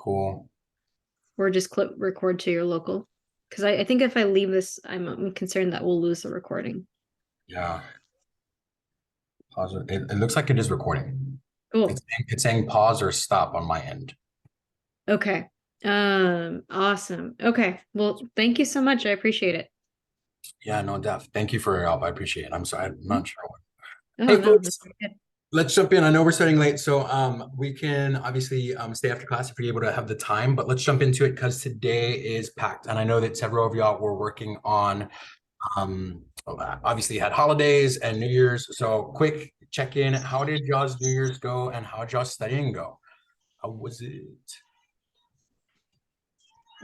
Cool. or just clip record to your local. Because I think if I leave this, I'm concerned that we'll lose the recording. Yeah. Pause it. It looks like it is recording. Cool. It's saying pause or stop on my end. Okay. Awesome. Okay. Well, thank you so much. I appreciate it. Yeah, no doubt. Thank you for your help. I appreciate it. I'm sorry. I'm Mhm. not sure what. Oh Hey, no, that's folks, very good. let's jump in. I know we're starting late, so we can obviously stay after class if you're able to have the time, but let's jump into it because today is packed. And I know that several of y'all were working on obviously had holidays and New Year's. So quick check in. How did y'all's New Year's go and how did y'all's studying go? How was it?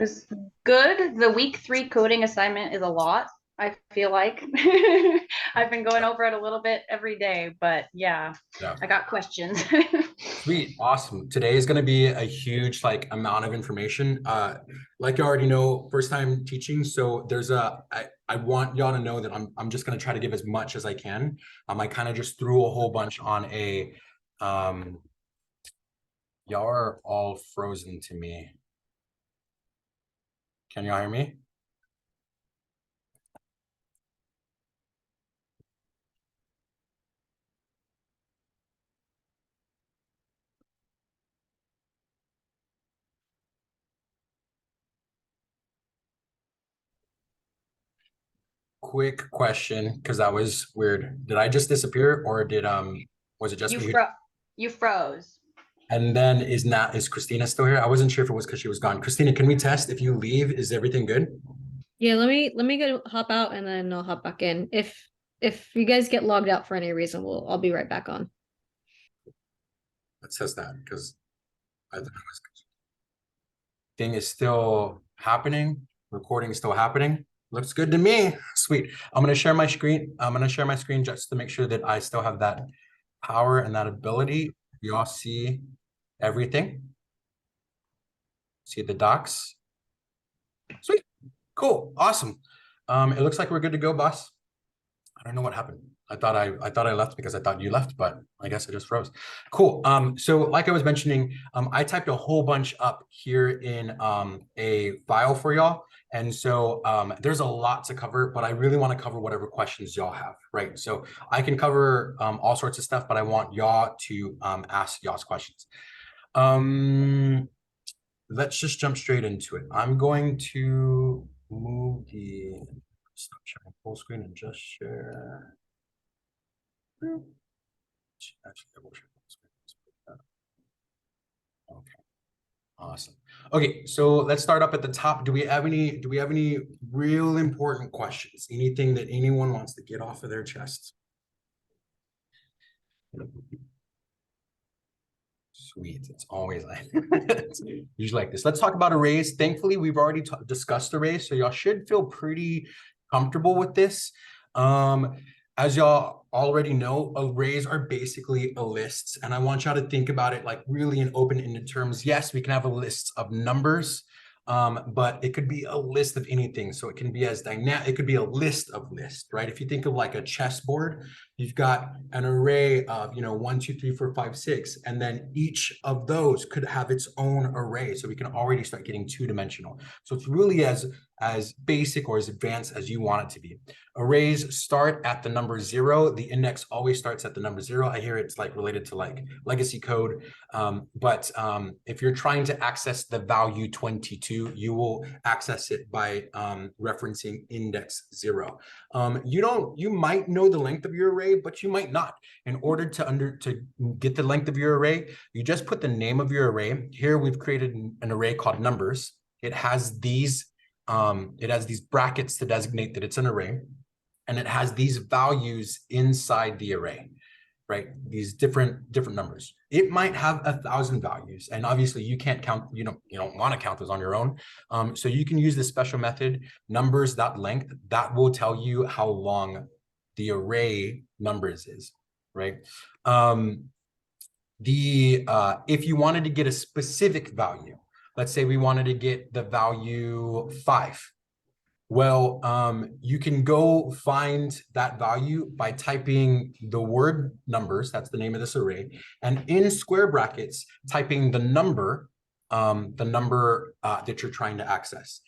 Was good. The week 3 coding assignment is a lot, I feel like. I've been going over it a little bit every day, but yeah, Yeah. I got questions. Sweet, awesome. Today is going to be a huge amount of information. Like you already know, first time teaching. So I want y'all to know that I'm just going to try to give as much as I can. I kind of just threw a whole bunch on a y'all are all frozen to me. Can y'all hear me? Quick question, because that was weird. Did I just disappear or did was it just you me? you froze. And then is Christina still here? I wasn't sure if it was because she was gone. Christina, can we test if you leave? Is everything good? Yeah, let me go hop out and then I'll hop back in. If you guys get logged out for any reason, I'll be right back on. Let's test that because I thought it was thing is still happening. Recording is still happening. Looks good to me. Sweet. I'm gonna share my screen. I'm gonna share my screen just to make sure that I still have that power and that ability. You all see everything. See the docs. Sweet. Cool. Awesome. It looks like we're good to go, boss. I don't know what happened. I thought I left because I thought you left, but I guess I just froze. Cool. So like I was mentioning, I typed a whole bunch up here in a file for y'all. And so there's a lot to cover, but I really want to cover whatever questions y'all have, right? So I can cover all sorts of stuff, but I want y'all to ask y'all's questions. Let's just jump straight into it. I'm going to move the stop sharing full screen and just share. Actually, I will share full screen. Okay, awesome. Okay, so let's start up at the top. Do we have any real important questions? Anything that anyone wants to get off of their chests? Sweet. It's always like it's usually like this. Let's talk about arrays. Thankfully, we've already discussed arrays, so y'all should feel pretty comfortable with this. As y'all already know, arrays are basically a list, and I want y'all to think about it like really in open-ended terms. Yes, we can have a list of numbers, but it could be a list of anything. So it can be as dynamic. It could be a list of lists, right? If you think of like a chessboard, you've got an array of 1, 2, 3, 4, 5, 6, and then each of those could have its own array. So we can already start getting two-dimensional. So it's really as basic or as advanced as you want it to be. Arrays start at the number 0. The index always starts at the number 0. I hear it's like related to like legacy code. But if you're trying to access the value 22, you will access it by referencing index 0. You might know the length of your array, but you might not. In order to get the length of your array, you just put the name of your array. Here we've created an array called numbers. It has these brackets to designate that it's an array, and it has these values inside the array, right? These different numbers. It might have 1,000 values, and obviously you can't count. You don't want to count those on your own. So you can use this special method, numbers.length, that will tell you how long the array numbers is, right? If you wanted to get a specific value, let's say we wanted to get the value 5. Well, you can go find that value by typing the word numbers, that's the name of this array, and in square brackets, typing the number the number that you're trying to access.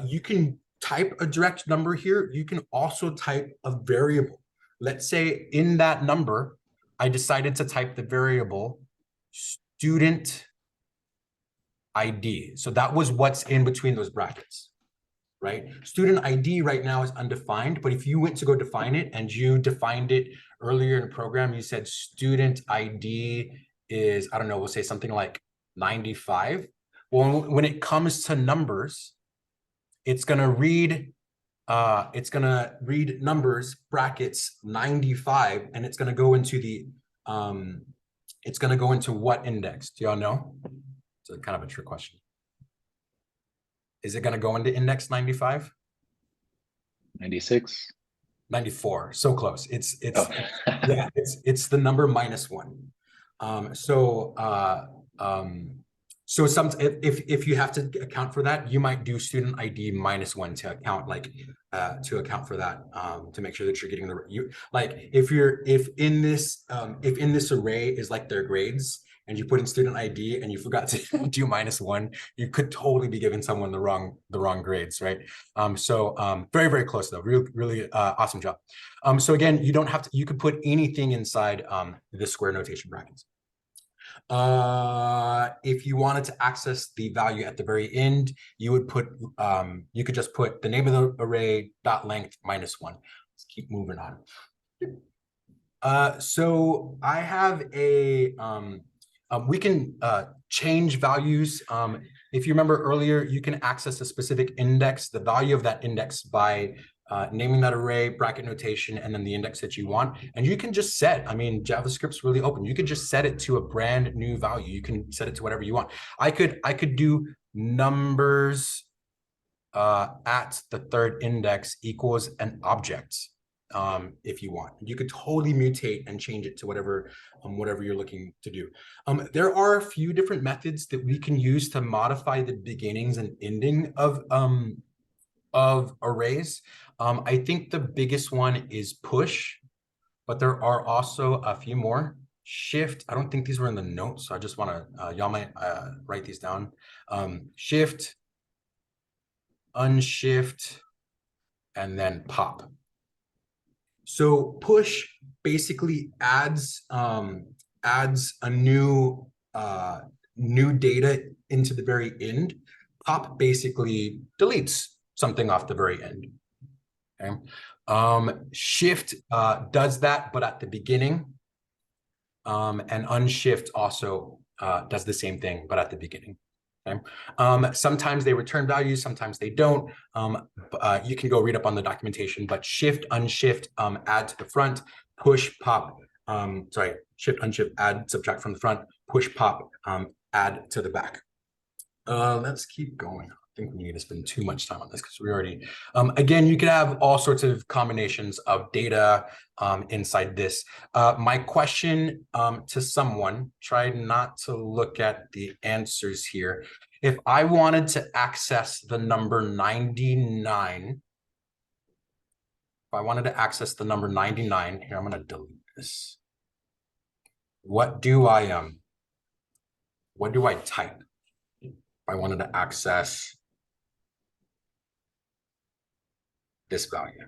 You can type a direct number here. You can also type a variable. Let's say in that number, I decided to type the variable student ID. So that was what's in between those brackets, right? Student ID right now is undefined, but if you went to go define it and you defined it earlier in the program, you said student ID is, I don't know, we'll say something like 95. Well, when it comes to numbers, it's gonna read numbers brackets 95, and it's gonna go into the it's gonna go into what index? Do y'all know? It's kind of a trick question. Is it gonna go into index 95? 96. 94, so close. It's Oh. yeah, it's the number -1. So some if you have to account for that, you might do student ID -1 to account for that, to make sure that you're getting if in this array is like their grades, and you put in student ID and you forgot to do -1, you could totally be giving someone the wrong grades, right? Very, very close though. Really awesome job. So again, you don't have to, you could put anything inside the square notation brackets. If you wanted to access the value at the very end, you would put you could just put the name of the array dot length -1. Let's keep moving on. So I have a we can change values. If you remember earlier, you can access a specific index, the value of that index, by naming that array, bracket notation, and then the index that you want. And you can just set, I mean, JavaScript's really open. You could just set it to a brand new value. You can set it to whatever you want. I could do numbers at the third index equals an object. If you want, you could totally mutate and change it to whatever you're looking to do. There are a few different methods that we can use to modify the beginnings and ending of arrays. I think the biggest one is push, but there are also a few more. Shift, I don't think these were in the notes, so I just want to y'all might write these down. Shift, unshift, and then pop. So push basically adds a new data into the very end. Pop basically deletes something off the very end. Okay. Shift does that, but at the beginning. And unshift also does the same thing, but at the beginning. Okay. Sometimes they return values, sometimes they don't. You can go read up on the documentation, but shift, unshift, add to the front, push, pop, shift, unshift, add, subtract from the front, push, pop, add to the back. Let's keep going. I think we need to spend too much time on this because we already, again, you could have all sorts of combinations of data inside this. My question to someone, try not to look at the answers here. If I wanted to access the number 99, if I wanted to access the number 99, here, I'm going to delete this. What do I type if I wanted to access this value?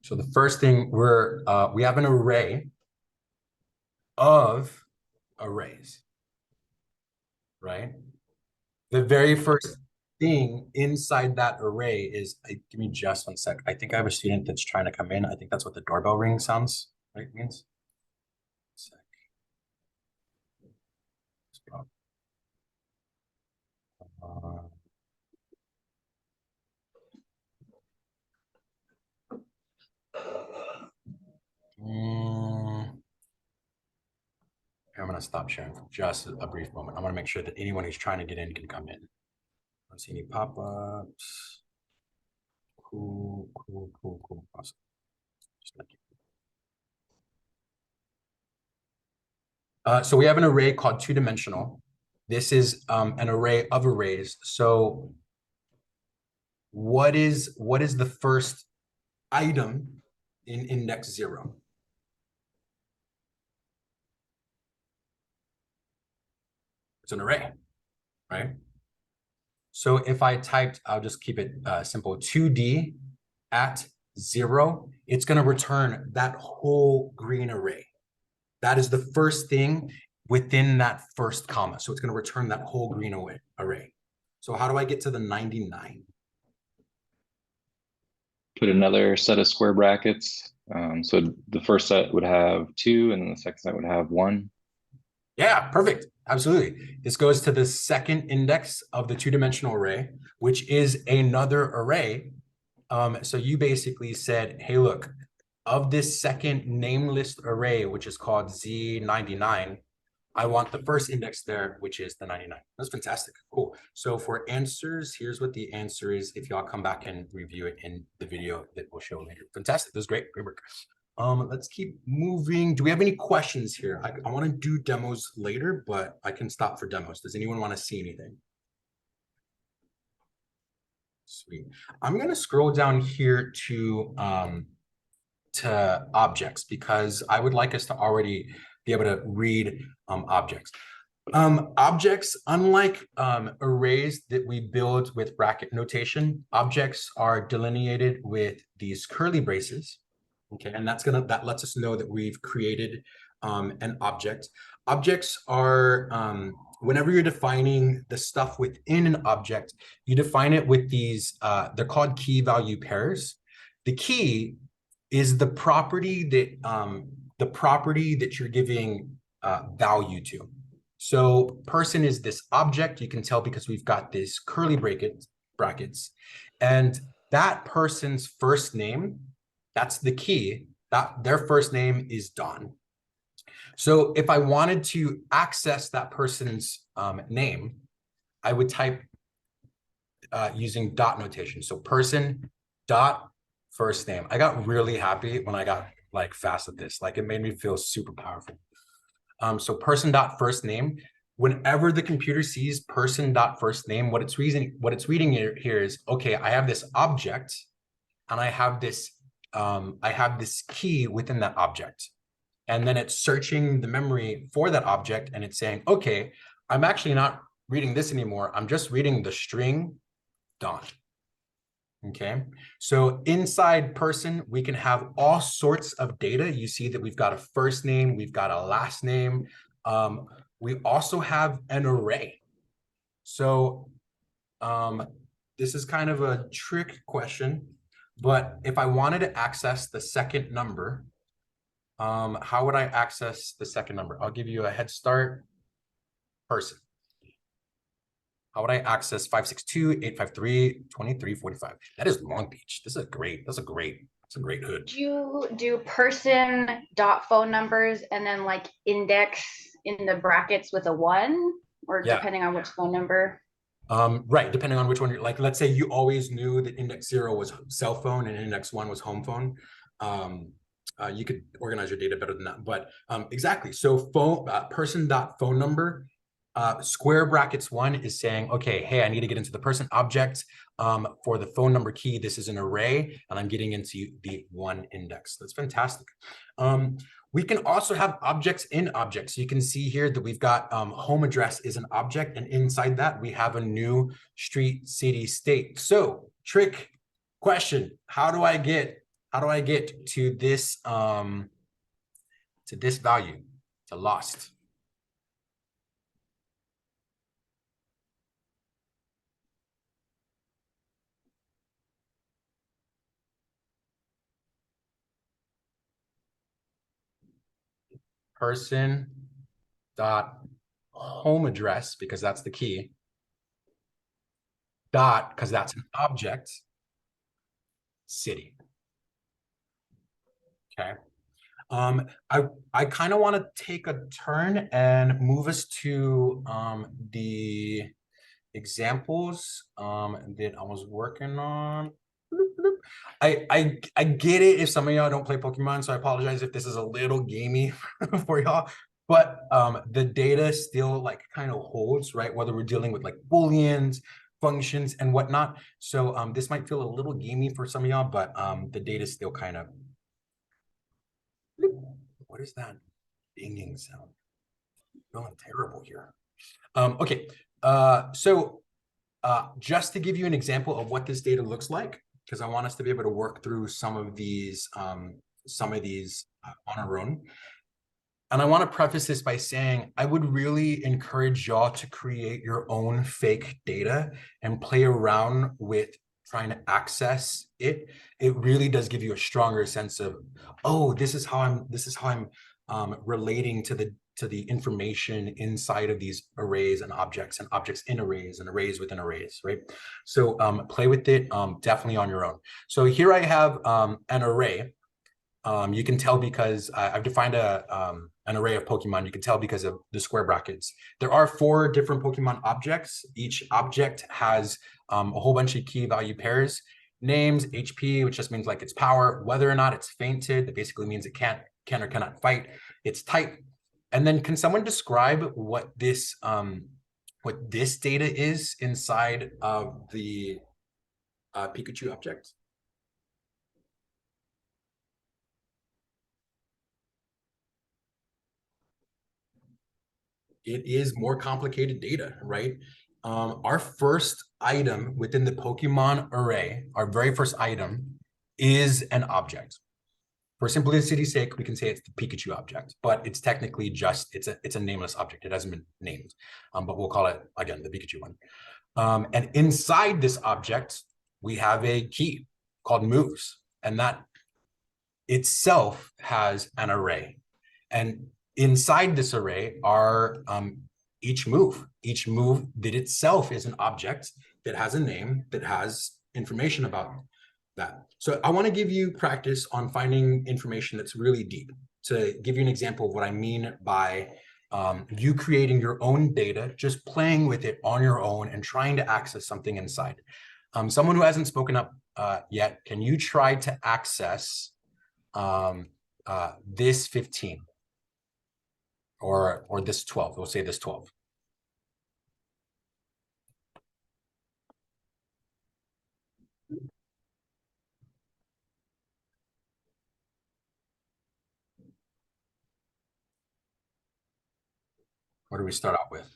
So the first thing we have an array of arrays, right? The very first thing inside that array is, give me just 1 sec. I think I have a student that's trying to come in. I think that's what the doorbell ring sounds, right? Means. I'm going to stop sharing for just a brief moment. I want to make sure that anyone who's trying to get in can come in. I don't see any pop-ups. Cool. Awesome. So we have an array called two-dimensional. This is an array of arrays. So what is the first item in index 0? It's an array, right? So if I typed, I'll just keep it simple, 2D at 0, it's going to return that whole green array. That is the first thing within that first comma. So it's going to return that whole green array. So how do I get to the 99? Put another set of square brackets. So the first set would have 2, and then the second set would have 1. Yeah, perfect. Absolutely. This goes to the second index of the two-dimensional array, which is another array. So you basically said, hey, look, of this second nameless array, which is called Z99, I want the first index there, which is the 99. That's fantastic. Cool. So for answers, here's what the answer is if y'all come back and review it in the video that we'll show later. Fantastic. This is great. Great work. Let's keep moving. Do we have any questions here? I want to do demos later, but I can stop for demos. Does anyone want to see anything? Sweet. I'm going to scroll down here to objects because I would like us to already be able to read objects. Objects, unlike arrays that we build with bracket notation, objects are delineated with these curly braces. Okay, and that lets us know that we've created an object. Objects are whenever you're defining the stuff within an object, you define it with these, they're called key value pairs. The key is the property that you're giving value to. So person is this object, you can tell because we've got this curly brackets, and that person's first name, that's the key, that their first name is Don. So if I wanted to access that person's name, I would type using dot notation. So person dot first name. I got really happy when I got like fast at this. Like it made me feel super powerful. So person dot first name. Whenever the computer sees person dot first name, what it's reading here is, okay, I have this object, and I have this key within that object. And then it's searching the memory for that object, and it's saying, okay, I'm actually not reading this anymore. I'm just reading the string Don. Okay, so inside person, we can have all sorts of data. You see that we've got a first name, we've got a last name. We also have an array. So this is kind of a trick question, but if I wanted to access the second number, how would I access the second number? I'll give you a head start. Person. How would I access 562-853-2345? That is Long Beach. That's a great hood. Do you do person dot phone numbers and then like index in the brackets with a 1, or Yeah. depending on which phone number? Right, depending on which one you're like, let's say you always knew that index 0 was cell phone and index 1 was home phone. You could organize your data better than that, but exactly. So person dot phone number, square brackets 1 is saying, okay, hey, I need to get into the person object for the phone number key. This is an array, and I'm getting into the 1 index. That's fantastic. We can also have objects in objects. You can see here that we've got home address is an object, and inside that we have a new street, city, state. So trick question: how do I get to this value, to lost? Person dot home address, because that's the key, dot, because that's an object, city. Okay. I kind of want to take a turn and move us to the examples that I was working on. I get it if some of y'all don't play Pokemon, so I apologize if this is a little gamey for y'all, but the data still like kind of holds, right? Whether we're dealing with like Booleans, functions, and whatnot. So this might feel a little gamey for some of y'all, but the data still kind of What is that dinging sound? Feeling terrible here. Okay, so just to give you an example of what this data looks like, because I want us to be able to work through some of these on our own. And I want to preface this by saying I would really encourage y'all to create your own fake data and play around with trying to access it. It really does give you a stronger sense of, oh, this is how I'm relating to the information inside of these arrays and objects in arrays and arrays within arrays, right? So play with it definitely on your own. So here I have an array. You can tell because I've defined an array of Pokemon. You can tell because of the square brackets. There are 4 different Pokemon objects. Each object has a whole bunch of key value pairs. Names, HP, which just means like its power, whether or not it's fainted, that basically means it can or cannot fight, its type. And then can someone describe what this data is inside of the Pikachu object? It is more complicated data, right? Our first item within the Pokemon array, our very first item, is an object. For simplicity's sake, we can say it's the Pikachu object, but it's technically just, it's a nameless object. It hasn't been named, but we'll call it, again, the Pikachu one. And inside this object, we have a key called moves, and that itself has an array. And inside this array are each move that itself is an object that has a name, that has information about that. So I want to give you practice on finding information that's really deep. To give you an example of what I mean by you creating your own data, just playing with it on your own and trying to access something inside. Someone who hasn't spoken up yet, can you try to access this 15? Or this 12, we'll say this 12. What do we start out with?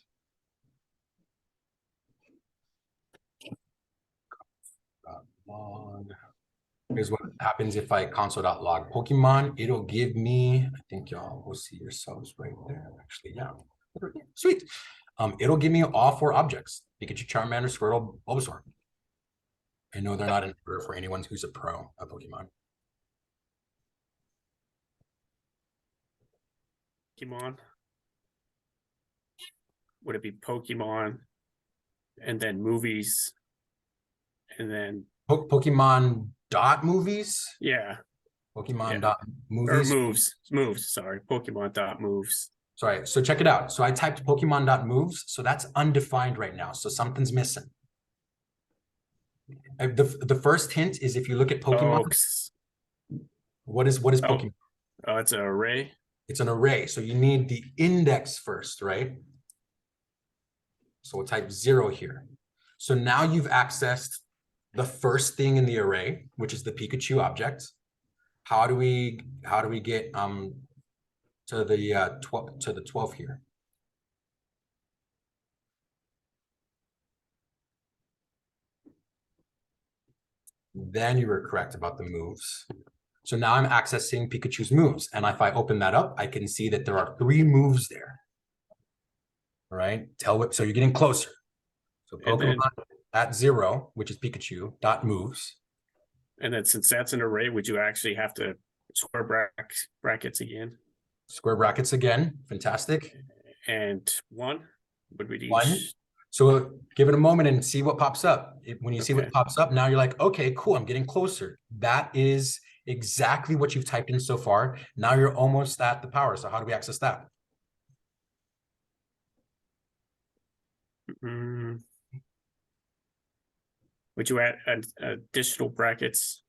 Log. Here's what happens if I console.log Pokemon. It'll give me, I think y'all will see yourselves right there. Actually, yeah. Sweet. It'll give me all 4 objects: Pikachu, Charmander, Squirtle, Bulbasaur. I know they're not in order for anyone who's a pro at Pokemon. Pokemon. Would it be Pokemon and then movies and then Pokemon dot movies? yeah. Pokemon Yeah. dot Or movies. moves, sorry. Pokemon dot moves. Sorry, so check it out. So I typed Pokemon dot moves, so that's undefined right now. So something's missing. The first hint is if you look at Pokemon, what is Pokemon? Oh, it's an array. It's an array. So you need the index first, right? So we'll type 0 here. So now you've accessed the first thing in the array, which is the Pikachu object. How do we get to the 12 here? Then you were correct about the moves. So now I'm accessing Pikachu's moves. And if I open that up, I can see that there are 3 moves there. All right, so you're getting closer. So Pokemon at 0, which is Pikachu, dot moves. And then since that's an array, would you actually have to square brackets again? Square brackets again, fantastic. And 1 would be 1. So give it a moment and see what pops up. When you see what Okay. pops up, now you're like, okay, cool, I'm getting closer. That is exactly what you've typed in so far. Now you're almost at the power. So how do we access that? Would you add additional brackets?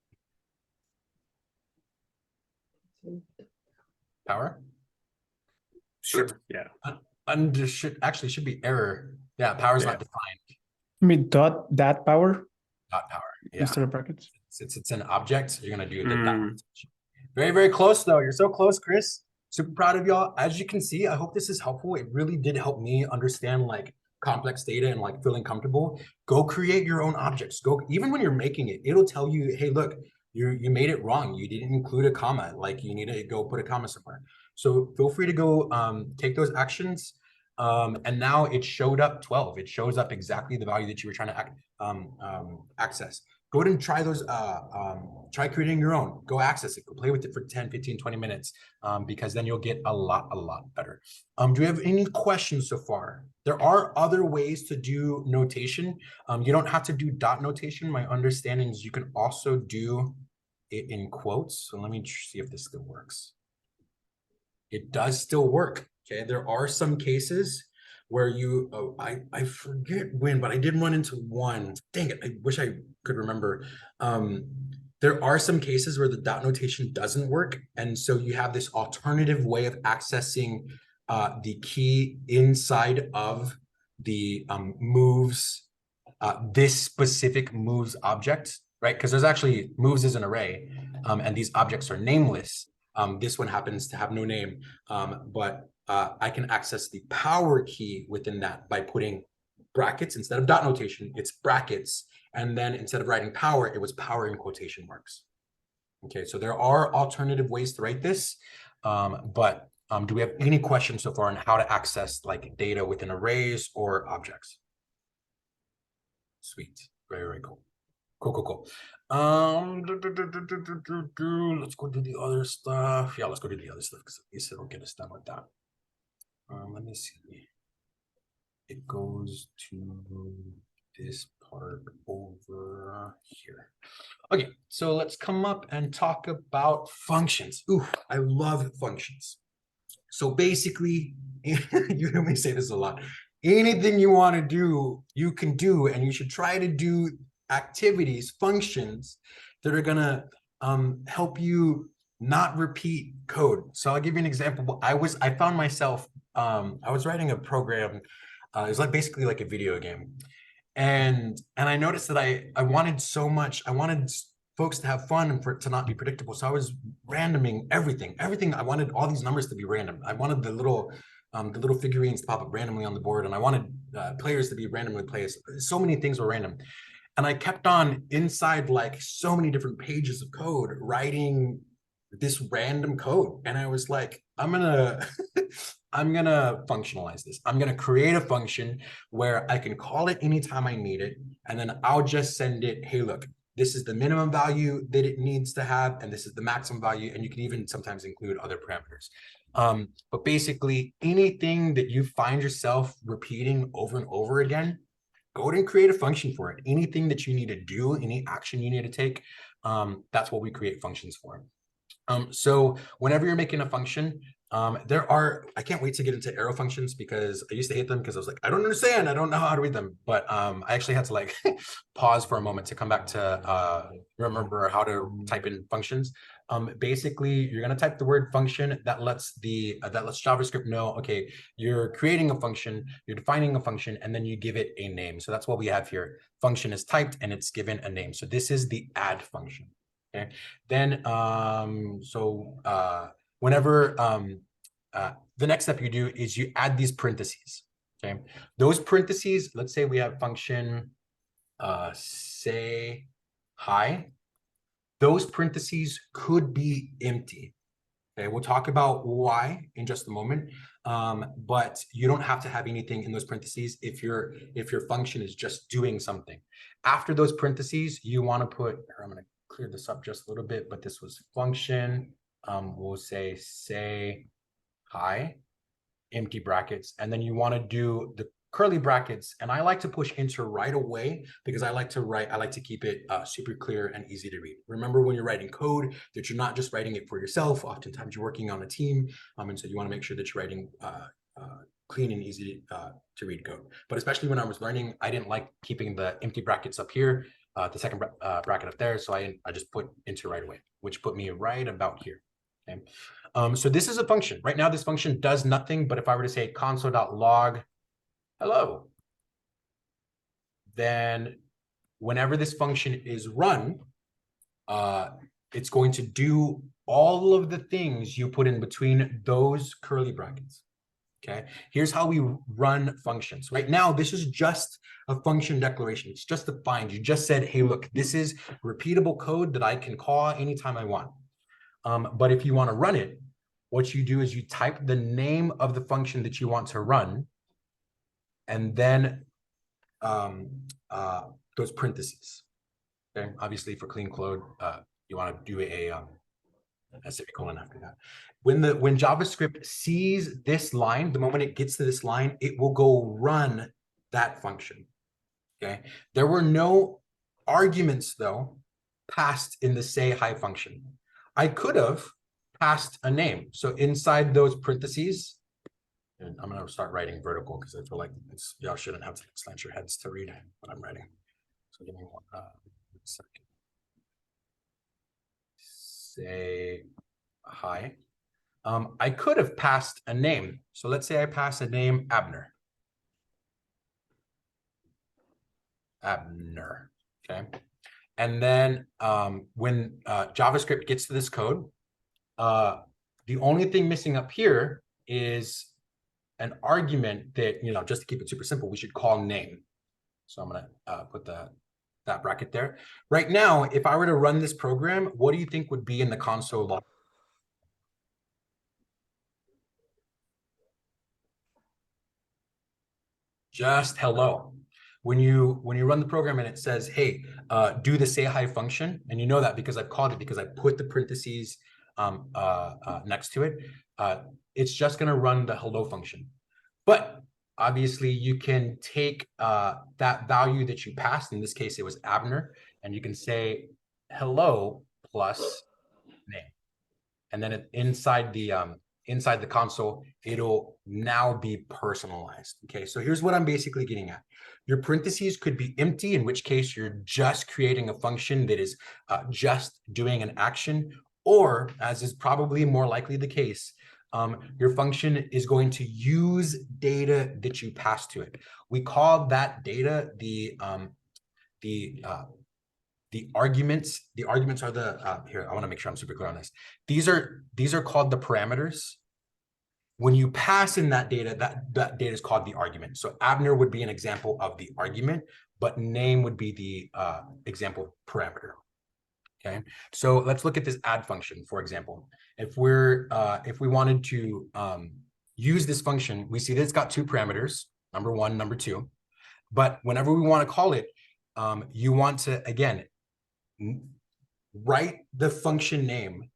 Power? Sure, yeah. Under should be error. Yeah, power's Yeah. not defined. I mean, that power Dot power. Yeah. instead of brackets. Since it's an object, you're gonna do the dot. Very, very close though. You're so close, Chris. Super proud of y'all. As you can see, I hope this is helpful. It really did help me understand like complex data and like feeling comfortable. Go create your own objects. Go, even when you're making it, it'll tell you, hey, look, you made it wrong. You didn't include a comma. Like you need to go put a comma somewhere. So feel free to go take those actions. And now it showed up 12. It shows up exactly the value that you were trying to access. Go ahead and try those, try creating your own. Go access it, go play with it for 10, 15, 20 minutes, because then you'll get a lot better. Do we have any questions so far? There are other ways to do notation. You don't have to do dot notation. My understanding is you can also do it in quotes. So let me see if this still works. It does still work. Okay, there are some cases where you, I forget when, but I did run into one. Dang it, I wish I could remember. There are some cases where the dot notation doesn't work. And so you have this alternative way of accessing the key inside of the moves, this specific moves object, right? Because there's actually moves is an array, and these objects are nameless. This one happens to have no name, but I can access the power key within that by putting brackets instead of dot notation, it's brackets. And then instead of writing power, it was power in quotation marks. Okay, so there are alternative ways to write this, but do we have any questions so far on how to access like data within arrays or objects? Sweet, very cool. Cool. Let's go do the other stuff. Yeah, let's go do the other stuff because at least it'll get us done with that. Let me see. It goes to this part over here. Okay, so let's come up and talk about functions. Ooh, I love functions. So basically, you hear me say this a lot. Anything you want to do, you can do, and you should try to do activities, functions that are gonna help you not repeat code. So I'll give you an example. I found myself, I was writing a program, it was like basically like a video game. And I noticed that I wanted so much, I wanted folks to have fun and for it to not be predictable. So I was randoming everything. I wanted all these numbers to be random. I wanted the little figurines to pop up randomly on the board, and I wanted players to be randomly placed. So many things were random. And I kept on inside like so many different pages of code writing this random code. And I was like, I'm gonna functionalize this. I'm gonna create a function where I can call it anytime I need it. And then I'll just send it, hey, look, this is the minimum value that it needs to have, and this is the maximum value. And you can even sometimes include other parameters. But basically anything that you find yourself repeating over and over again, go ahead and create a function for it. Anything that you need to do, any action you need to take, that's what we create functions for. So whenever you're making a function, I can't wait to get into arrow functions because I used to hate them because I was like, I don't understand. I don't know how to read them. But I actually had to like pause for a moment to come back to remember how to type in functions. Basically, you're going to type the word function that lets JavaScript know, okay, you're creating a function, you're defining a function, and then you give it a name. So that's what we have here. Function is typed and it's given a name. So this is the add function. Okay, then whenever the next step you do is you add these parentheses. Okay, those parentheses, let's say we have function say hi. Those parentheses could be empty. Okay, we'll talk about why in just a moment. But you don't have to have anything in those parentheses if your function is just doing something. After those parentheses, you want to put, I'm going to clear this up just a little bit, but this was function. We'll say hi, empty brackets, and then you want to do the curly brackets. And I like to push enter right away because I like to keep it super clear and easy to read. Remember when you're writing code that you're not just writing it for yourself. Oftentimes you're working on a team, and so you want to make sure that you're writing clean and easy to read code. But especially when I was learning, I didn't like keeping the empty brackets up here, the second bracket up there. So I just put enter right away, which put me right about here. Okay. So this is a function. Right now, this function does nothing, but if I were to say console.log hello, then whenever this function is run, it's going to do all of the things you put in between those curly brackets. Okay, here's how we run functions. Right now, this is just a function declaration. It's just defined. You just said, hey, look, this is repeatable code that I can call anytime I want. But if you want to run it, what you do is you type the name of the function that you want to run, and then those parentheses. Okay, obviously for clean code, you want to do a semicolon after that. When JavaScript sees this line, the moment it gets to this line, it will go run that function. Okay, there were no arguments though passed in the say hi function. I could have passed a name. So inside those parentheses, and I'm going to start writing vertical because I feel like y'all shouldn't have to slant your heads to read what I'm writing. So give me one second. Say hi. I could have passed a name. So let's say I pass a name, Abner. Abner, okay? And then when JavaScript gets to this code, the only thing missing up here is an argument that, you know, just to keep it super simple, we should call name. So I'm gonna put that bracket there. Right now, if I were to run this program, what do you think would be in the console log? Just hello. When you run the program and it says, hey, do the say hi function, and you know that because I've called it, because I put the parentheses next to it, it's just going to run the hello function. But obviously you can take that value that you passed, in this case it was Abner, and you can say hello plus name. And then inside the console, it'll now be personalized. Okay, so here's what I'm basically getting at. Your parentheses could be empty, in which case you're just creating a function that is just doing an action, or, as is probably more likely the case, your function is going to use data that you pass to it. We call that data the arguments. The arguments are the here, I want to make sure I'm super clear on this. These are called the parameters. When you pass in that data, that data is called the argument. So Abner would be an example of the argument, but name would be the example parameter. Okay, so let's look at this add function, for example. If we wanted to use this function, we see that it's got two parameters, number one, number two. But whenever we want to call it, you want to, again, write the function name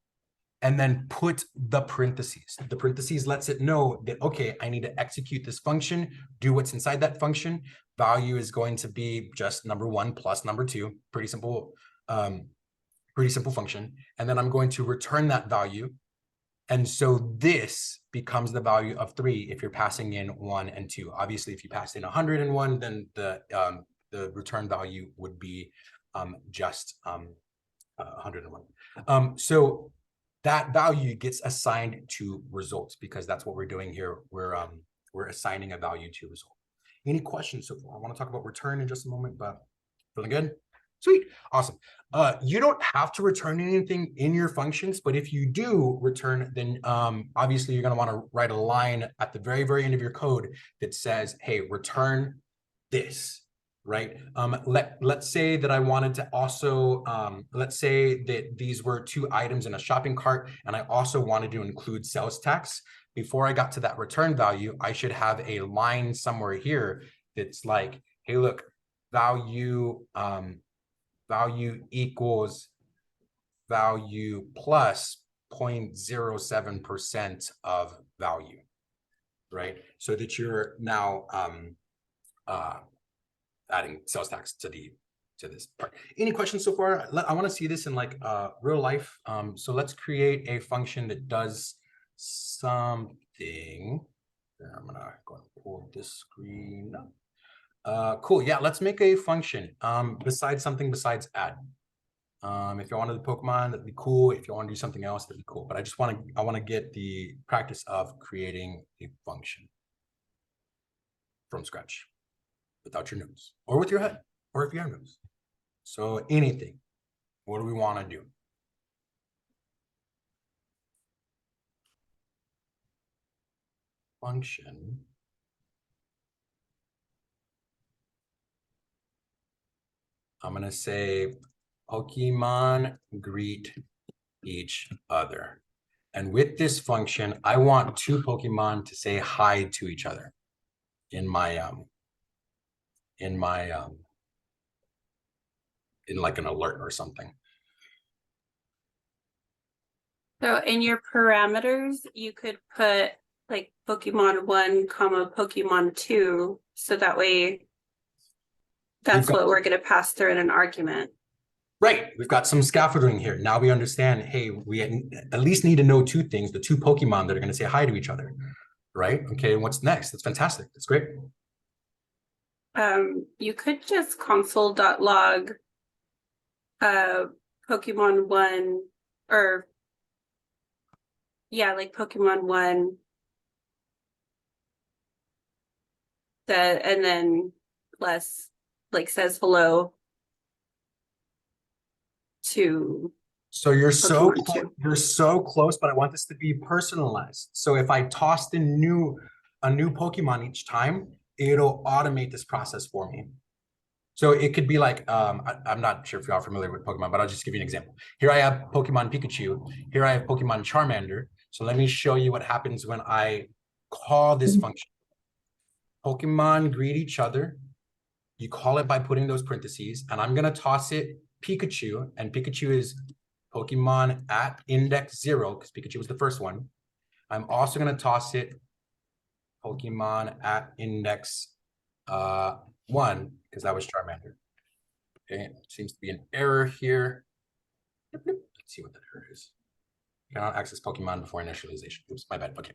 and then put the parentheses. The parentheses lets it know that, okay, I need to execute this function, do what's inside that function. Value is going to be just number one plus number two, pretty simple function. And then I'm going to return that value. And so this becomes the value of 3 if you're passing in 1 and 2. Obviously, if you pass in 101, then the return value would be just 101. So that value gets assigned to results, because that's what we're doing here. We're assigning a value to result. Any questions so far? I want to talk about return in just a moment, but feeling good? Sweet, awesome. You don't have to return anything in your functions, but if you do return, then obviously you're going to want to write a line at the very, very end of your code that says, hey, return this. Right? Let's say that I wanted to also, let's say that these were 2 items in a shopping cart, and I also wanted to include sales tax. Before I got to that return value, I should have a line somewhere here that's like, hey, look, value equals value plus 0.07% of value, right? So that you're now adding sales tax to this part. Any questions so far? I want to see this in like real life. So let's create a function that does something. I'm gonna go and pull this screen up. Cool. Yeah, let's make a function besides add. If you wanted the Pokemon, that'd be cool. If you want to do something else, that'd be cool. But I want to get the practice of creating a function from scratch, without your notes, or with your head, or if you have notes. So anything. What do we want to do? function. I'm gonna say Pokemon greet each other. And with this function, I want two Pokemon to say hi to each other in like an alert or something. So in your parameters, you could put like Pokemon 1, comma Pokemon 2, so that way that's what we're going to pass through in an argument. Right, we've got some scaffolding here. Now we understand, hey, we at least need to know two things, the two Pokemon that are going to say hi to each other, right? Okay, and what's next? That's fantastic. That's great. You could just console.log Pokemon 1 or yeah, like Pokemon 1 that and then plus like says hello to So you're Pokemon you're so close, but I want this to be personalized. So if I tossed in a new Pokemon each time, it'll automate this process for me. So it could be like, I'm not sure if y'all are familiar with Pokemon, but I'll just give you an example. Here I have Pokemon Pikachu. Here I have Pokemon Charmander. So let me show you what happens when I call this function. Pokemon greet each other. You call it by putting those parentheses, and I'm going to toss it Pikachu, and Pikachu is Pokemon at index 0, because Pikachu was the first one. I'm also going to toss it Pokemon at index 1, because that was Charmander. Okay, seems to be an error here. Let's see what that error is. You cannot access Pokemon before initialization. Oops, my bad. Okay.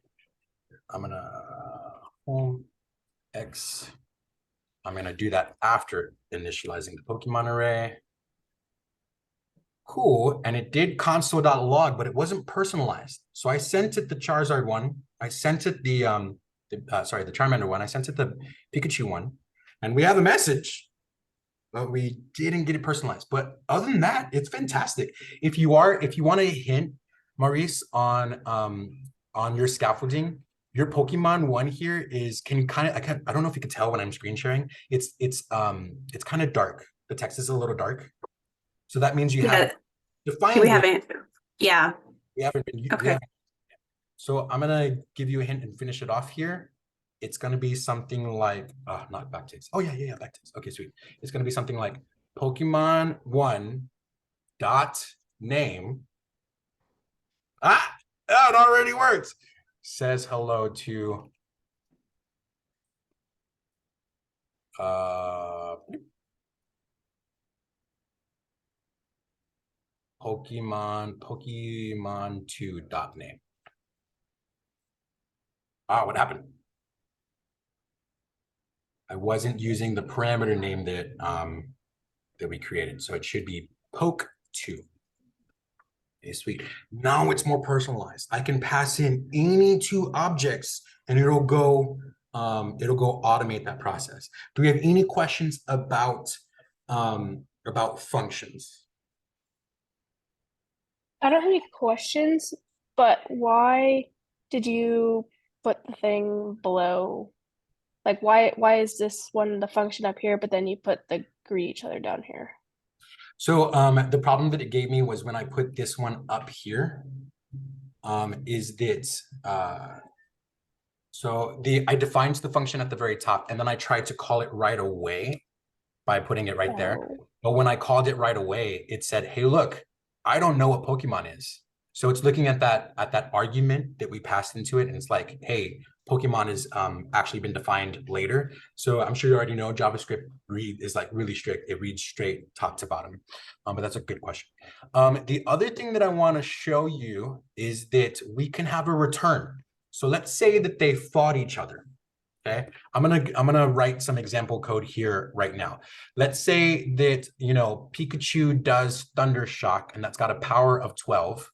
I'm going to home X. I'm going to do that after initializing the Pokemon array. Cool. And it did console.log, but it wasn't personalized. So I sent it the Charizard one. I sent it the Charmander one. I sent it the Pikachu one. And we have a message, but we didn't get it personalized. But other than that, it's fantastic. If you want a hint, Maurice, on your scaffolding, your Pokemon one here is, can you kind of, I don't know if you can tell when I'm screen sharing. It's kind of dark. The text is a little dark. So that means you have defined. We haven't. Yeah. We haven't been. Okay. So I'm gonna give you a hint and finish it off here. It's gonna be something like, not backticks. Oh yeah, backticks. Okay, sweet. It's gonna be something like Pokemon 1 dot name. It already works. Says hello to Pokemon 2 dot name. What happened? I wasn't using the parameter name that we created, so it should be poke2. Okay, sweet. Now it's more personalized. I can pass in any two objects, and it'll go automate that process. Do we have any questions about functions? I don't have any questions, but why did you put the thing below? Like, why is this one the function up here, but then you put the greet each other down here? So the problem that it gave me was when I put this one up here, is that I defined the function at the very top, and then I tried to call it right away by putting it right there. But when I called it right away, it said, hey, look, I don't know what Pokemon is. So it's looking at that argument that we passed into it, and it's like, hey, Pokemon is actually been defined later. So I'm sure you already know JavaScript is like really strict. It reads straight top to bottom. But that's a good question. The other thing that I want to show you is that we can have a return. So let's say that they fought each other. Okay, I'm gonna write some example code here right now. Let's say that Pikachu does Thunder Shock, and that's got a power of 12.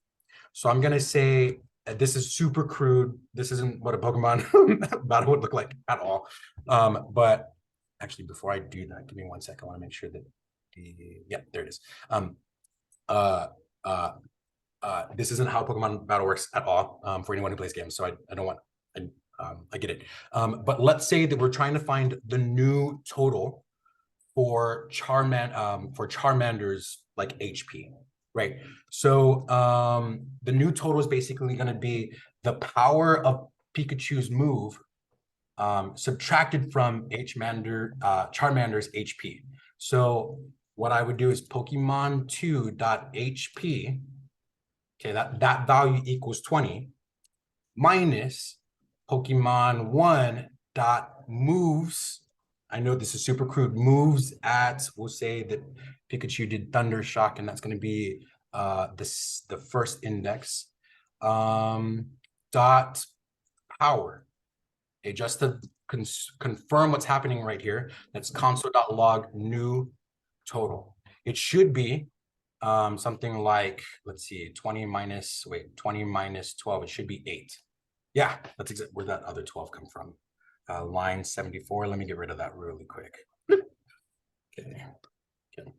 So I'm gonna say this is super crude. This isn't what a Pokemon battle would look like at all. But actually, before I do that, give me 1 second. I want to make sure that there it is. This isn't how Pokemon battle works at all for anyone who plays games. So I don't want I get it. But let's say that we're trying to find the new total for Charmander's like HP, right? So the new total is basically going to be the power of Pikachu's move subtracted from Charmander's HP. So what I would do is Pokemon2.HP, okay, that value equals 20, minus Pokemon1.moves. I know this is super crude. Moves at, we'll say that Pikachu did Thunder Shock, and that's going to be the first index. Dot power. Okay, just to confirm what's happening right here, that's console.log new total. It should be something like, let's see, 20 minus 12, it should be 8. Yeah, that's exactly where that other 12 come from. Line 74, let me get rid of that really quick. Okay,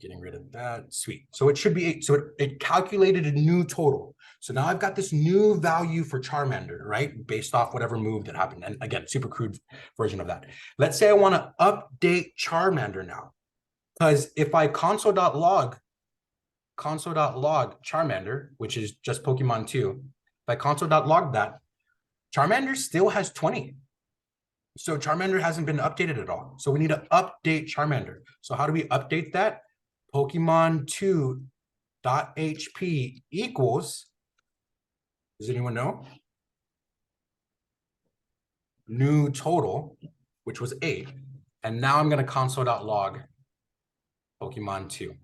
getting rid of that, sweet. So it should be 8, so it calculated a new total. So now I've got this new value for Charmander, right? Based off whatever move that happened. And again, super crude version of that. Let's say I want to update Charmander now. Because if I console.log Charmander, which is just Pokemon 2, if I console.log that, Charmander still has 20. So Charmander hasn't been updated at all. So we need to update Charmander. So how do we update that? Pokemon2.HP equals, does anyone know? New total, which was 8. And now I'm going to console.log Pokemon 2.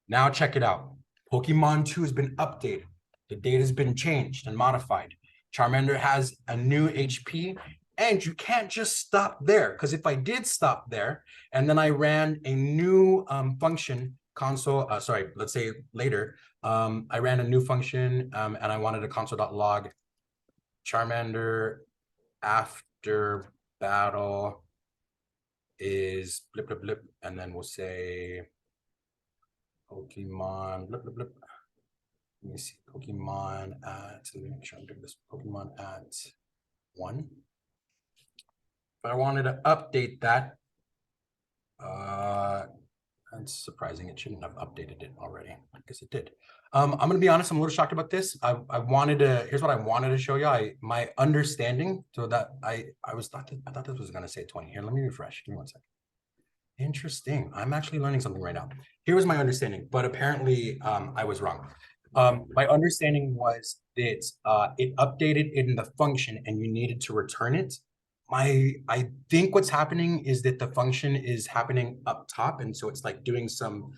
Now check it out. Pokemon 2 has been updated. The data has been changed and modified. Charmander has a new HP, and you can't just stop there, because if I did stop there and then I ran a new function let's say later, I ran a new function and I wanted a console.log Charmander after battle is blip blip blip, and then we'll say Pokemon blip blip blip. Let me see, Pokemon at, let me make sure I'm doing this, Pokemon at 1. If I wanted to update that, it's surprising, it shouldn't have updated it already. I guess it did. I'm gonna be honest, I'm a little shocked about this. I wanted to, here's what I wanted to show you. My understanding, so that I thought this was gonna say 20. Here, let me refresh, give me 1 second. Interesting, I'm actually learning something right now. Here was my understanding, but apparently I was wrong. My understanding was that it updated in the function and you needed to return it. I think what's happening is that the function is happening up top, and so it's like doing some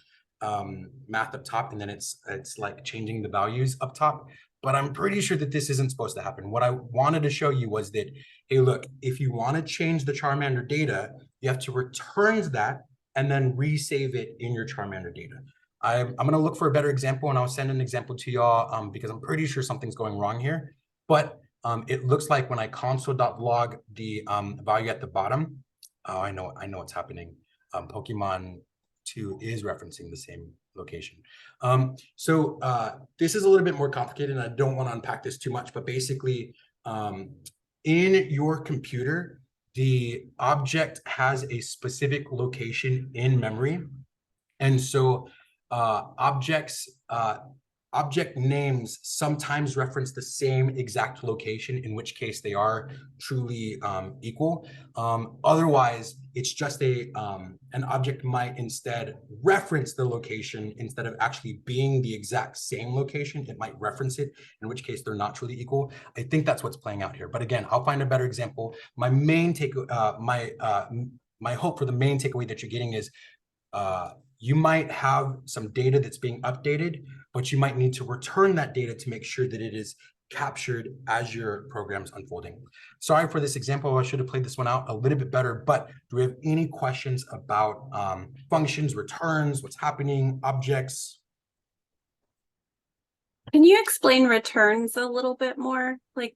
math up top, and then it's like changing the values up top. But I'm pretty sure that this isn't supposed to happen. What I wanted to show you was that, hey, look, if you want to change the Charmander data, you have to return that and then resave it in your Charmander data. I'm going to look for a better example, and I'll send an example to y'all because I'm pretty sure something's going wrong here. But it looks like when I console.log the value at the bottom, I know what's happening. Pokemon 2 is referencing the same location. So this is a little bit more complicated, and I don't want to unpack this too much, but basically in your computer, the object has a specific location in memory. And so object names sometimes reference the same exact location, in which case they are truly equal. Otherwise, it's just an object might instead reference the location instead of actually being the exact same location. It might reference it, in which case they're not truly equal. I think that's what's playing out here. But again, I'll find a better example. My main my hope for the main takeaway that you're getting is you might have some data that's being updated, but you might need to return that data to make sure that it is captured as your program's unfolding. Sorry for this example. I should have played this one out a little bit better, but do we have any questions about functions, returns, what's happening, objects? Can you explain returns a little bit more? Like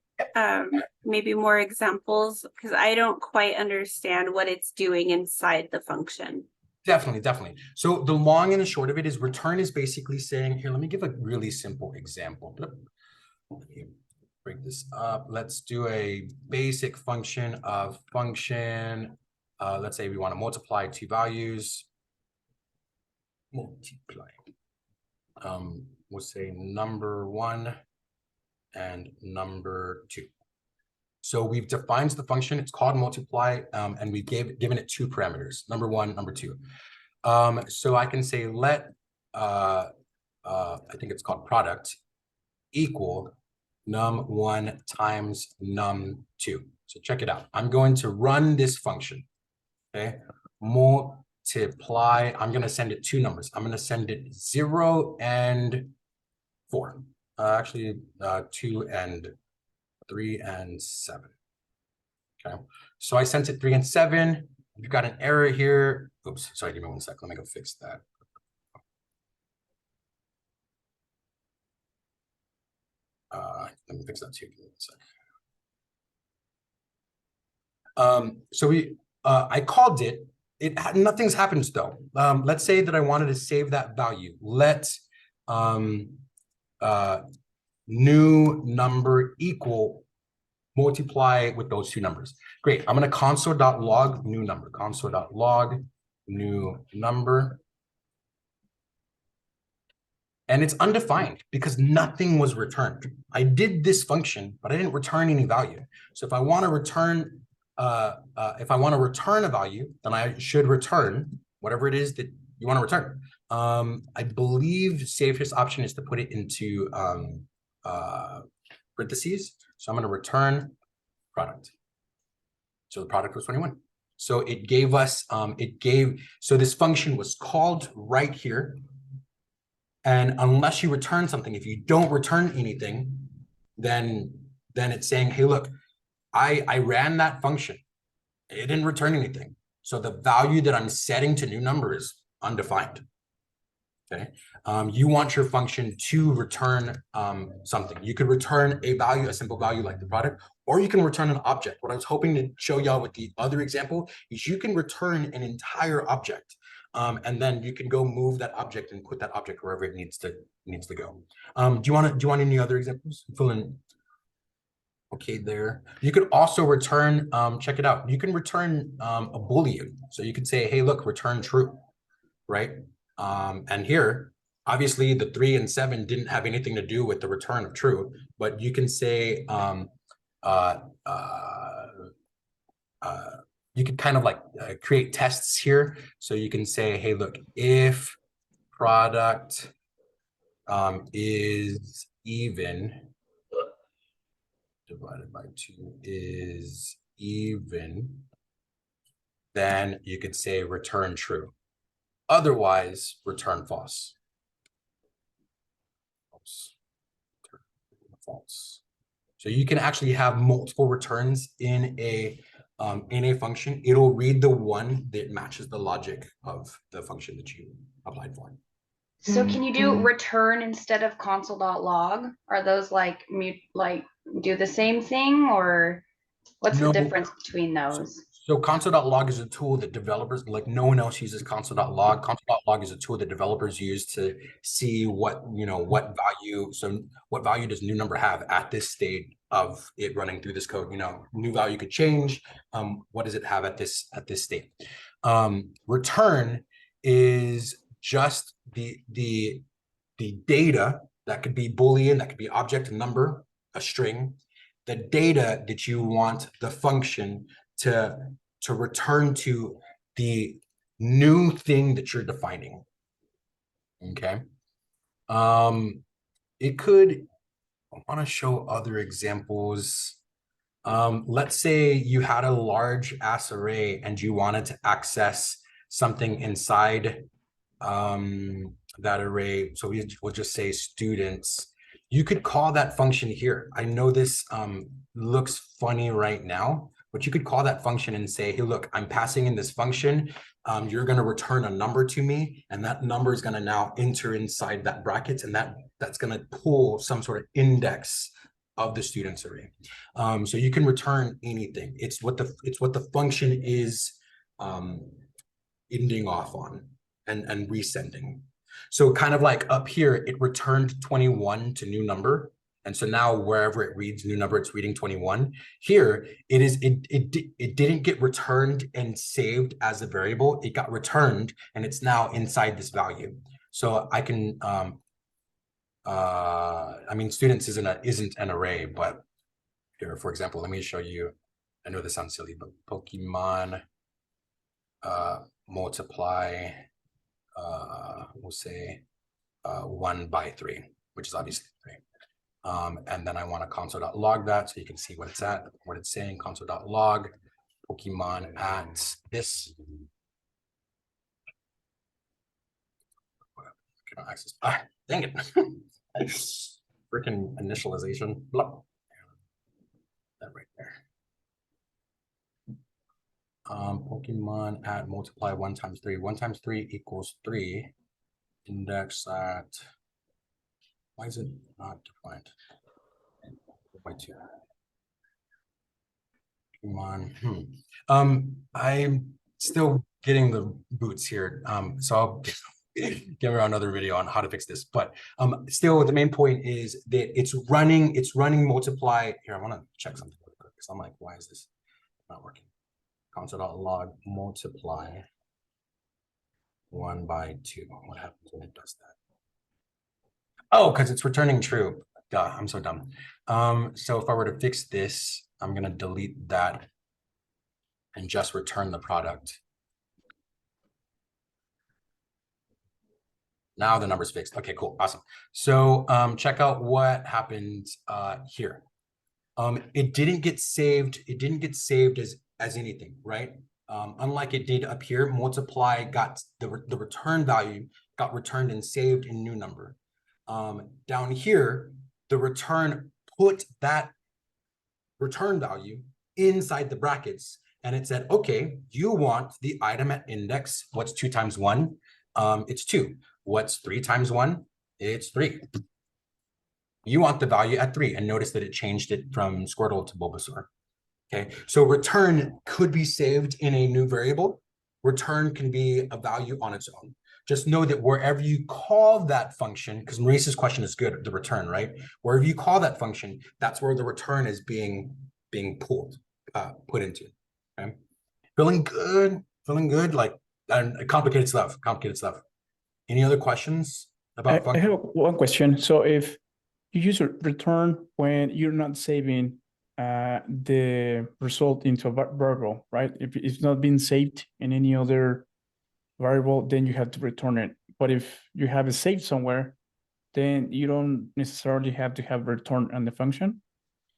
maybe more examples? Because I don't quite understand what it's doing inside the function. Definitely. So the long and the short of it is return is basically saying, here, let me give a really simple example. break this up. Let's do a basic function of function. Let's say we want to multiply two values. Multiply. We'll say number 1 and number 2. So we've defined the function. It's called multiply, and we've given it 2 parameters, number 1, number 2. So I can say let I think it's called product equal num1 times num2. So check it out. I'm going to run this function. Okay, multiply. I'm going to send it 2 numbers. I'm going to send it 0 and 4. Actually, 2 and 3 and 7. Okay, so I sent it 3 and 7. You've got an error here. Oops, sorry, give me 1 sec. Let me go fix that. Let me fix that too. Give me 1 sec. So I called it. Nothing's happened though. Let's say that I wanted to save that value. Let new number equal multiply with those 2 numbers. Great. I'm going to console.log new number. Console.log new number. And it's undefined because nothing was returned. I did this function, but I didn't return any value. So if I want to return, a value, then I should return whatever it is that you want to return. I believe safest option is to put it into parentheses. So I'm going to return product. So the product was 21. So it gave us, so this function was called right here. And unless you return something, if you don't return anything, then it's saying, hey, look, I ran that function. It didn't return anything. So the value that I'm setting to new number is undefined. Okay. You want your function to return something. You could return a value, a simple value like the product, or you can return an object. What I was hoping to show y'all with the other example is you can return an entire object. And then you can go move that object and put that object wherever it needs to go. Do you want any other examples? Fill in. Okay, there. You could also return, check it out. You can return a Boolean. So you could say, hey, look, return true, right? And here, obviously the 3 and 7 didn't have anything to do with the return of true, but you can say, you could kind of like create tests here. So you can say, hey, look, if product is even divided by 2 is even, then you could say return true. Otherwise, return false. False. So you can actually have multiple returns in a function. It'll read the one that matches the logic of the function that you applied for. So can you do return instead of console.log? Are those like do the same thing, or what's the difference between those? So console.log is a tool that developers, like no one else uses console.log. Console.log is a tool that developers use to see what value, so what value does new number have at this state of it running through this code. New value could change. What does it have at this state? Return is just the data that could be Boolean, that could be object, number, a string, the data that you want the function to return to the new thing that you're defining. Okay. It could, I want to show other examples. Let's say you had a large ass array and you wanted to access something inside that array. So we'll just say students. You could call that function here. I know this looks funny right now, but you could call that function and say, hey, look, I'm passing in this function. You're going to return a number to me, and that number is going to now enter inside that bracket, and that's going to pull some sort of index of the students array. So you can return anything. It's what the function is ending off on and resending. So kind of like up here, it returned 21 to new number, And so now wherever it reads new number, it's reading 21. Here, it didn't get returned and saved as a variable. It got returned and it's now inside this value. So I can, I mean, students isn't an array, but here, for example, let me show you. I know this sounds silly, but Pokemon multiply, we'll say 1 by 3, which is obviously 3. And then I want to console.log that so you can see what it's at, what it's saying, console.log, Pokemon at this. Cannot access. Dang it. Freaking initialization. Blah. That right there. Pokemon at multiply 1 times 3. 1 times 3 equals 3. Index at, why is it not defined? By 2. Pokemon. I'm still getting the boots here. So I'll give around another video on how to fix this. But still, the main point is that it's running multiply. Here, I want to check something really quick because I'm like, why is this not working? Console.log multiply 1 by 2. What happens when it does that? Oh, because it's returning true. Duh, I'm so dumb. So if I were to fix this, I'm gonna delete that and just return the product. Now the number's fixed. Okay, cool, awesome. So check out what happened here. It didn't get saved. It didn't get saved as anything, right? Unlike it did up here, multiply got the return value got returned and saved in new number. Down here, the return put that return value inside the brackets, and it said, okay, you want the item at index. What's 2 times 1? It's 2. What's 3 times 1? It's 3. You want the value at 3, and notice that it changed it from Squirtle to Bulbasaur. Okay, so return could be saved in a new variable. Return can be a value on its own. Just know that wherever you call that function, because Maurice's question is good, the return, right? Wherever you call that function, that's where the return is being pulled, put into. Okay, feeling good, like complicated stuff. Any other questions about I have one question. So if you use a return when you're not saving the result into a variable, right? If it's not being saved in any other variable, then you have to return it. But if you have it saved somewhere, then you don't necessarily have to have return on the function.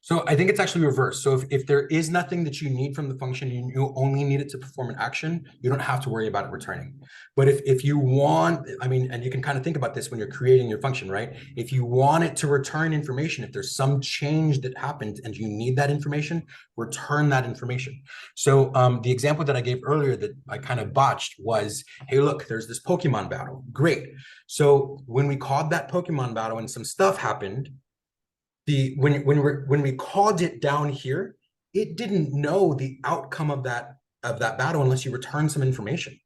So I think it's actually reversed. So if there is nothing that you need from the function, you only need it to perform an action, you don't have to worry about it returning. But if you want, I mean, and you can kind of think about this when you're creating your function, right? If you want it to return information, if there's some change that happened and you need that information, return that information. So the example that I gave earlier that I kind of botched was, hey, look, there's this Pokemon battle. Great. So when we called that Pokemon battle and some stuff happened, when we called it down here, it didn't know the outcome of that battle unless you return some information,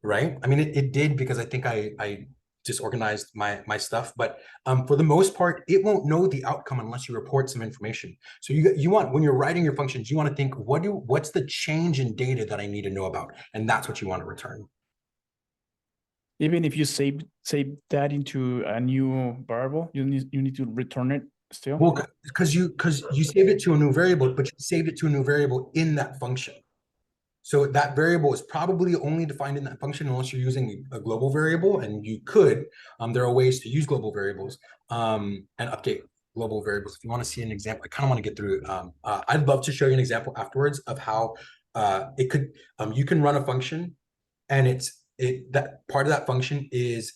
right? I mean, it did because I think I disorganized my stuff, but for the most part, it won't know the outcome unless you report some information. So you want, when you're writing your functions, you want to think, what's the change in data that I need to know about, and that's what you want to return. Even if you save that into a new variable, you need to return it still. Well, because you saved it to a new variable, but you saved it to a new variable in that function. So that variable is probably only defined in that function unless you're using a global variable, and you could. There are ways to use global variables and update global variables. If you want to see an example, I kind of want to get through. I'd love to show you an example afterwards of how it could. You can run a function, and that part of that function is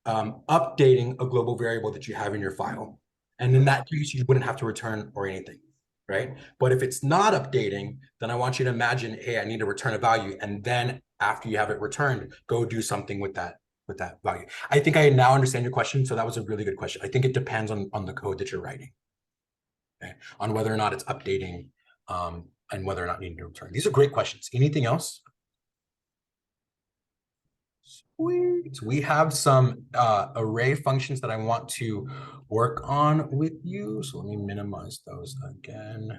updating a global variable that you have in your file. And in that case, you wouldn't have to return or anything, right? But if it's not updating, then I want you to imagine, hey, I need to return a value. And then after you have it returned, go do something with that value. I think I now understand your question. So that was a really good question. I think it depends on the code that you're writing, okay? On whether or not it's updating and whether or not needing to return. These are great questions. Anything else? Sweet. We have some array functions that I want to work on with you. So let me minimize those again.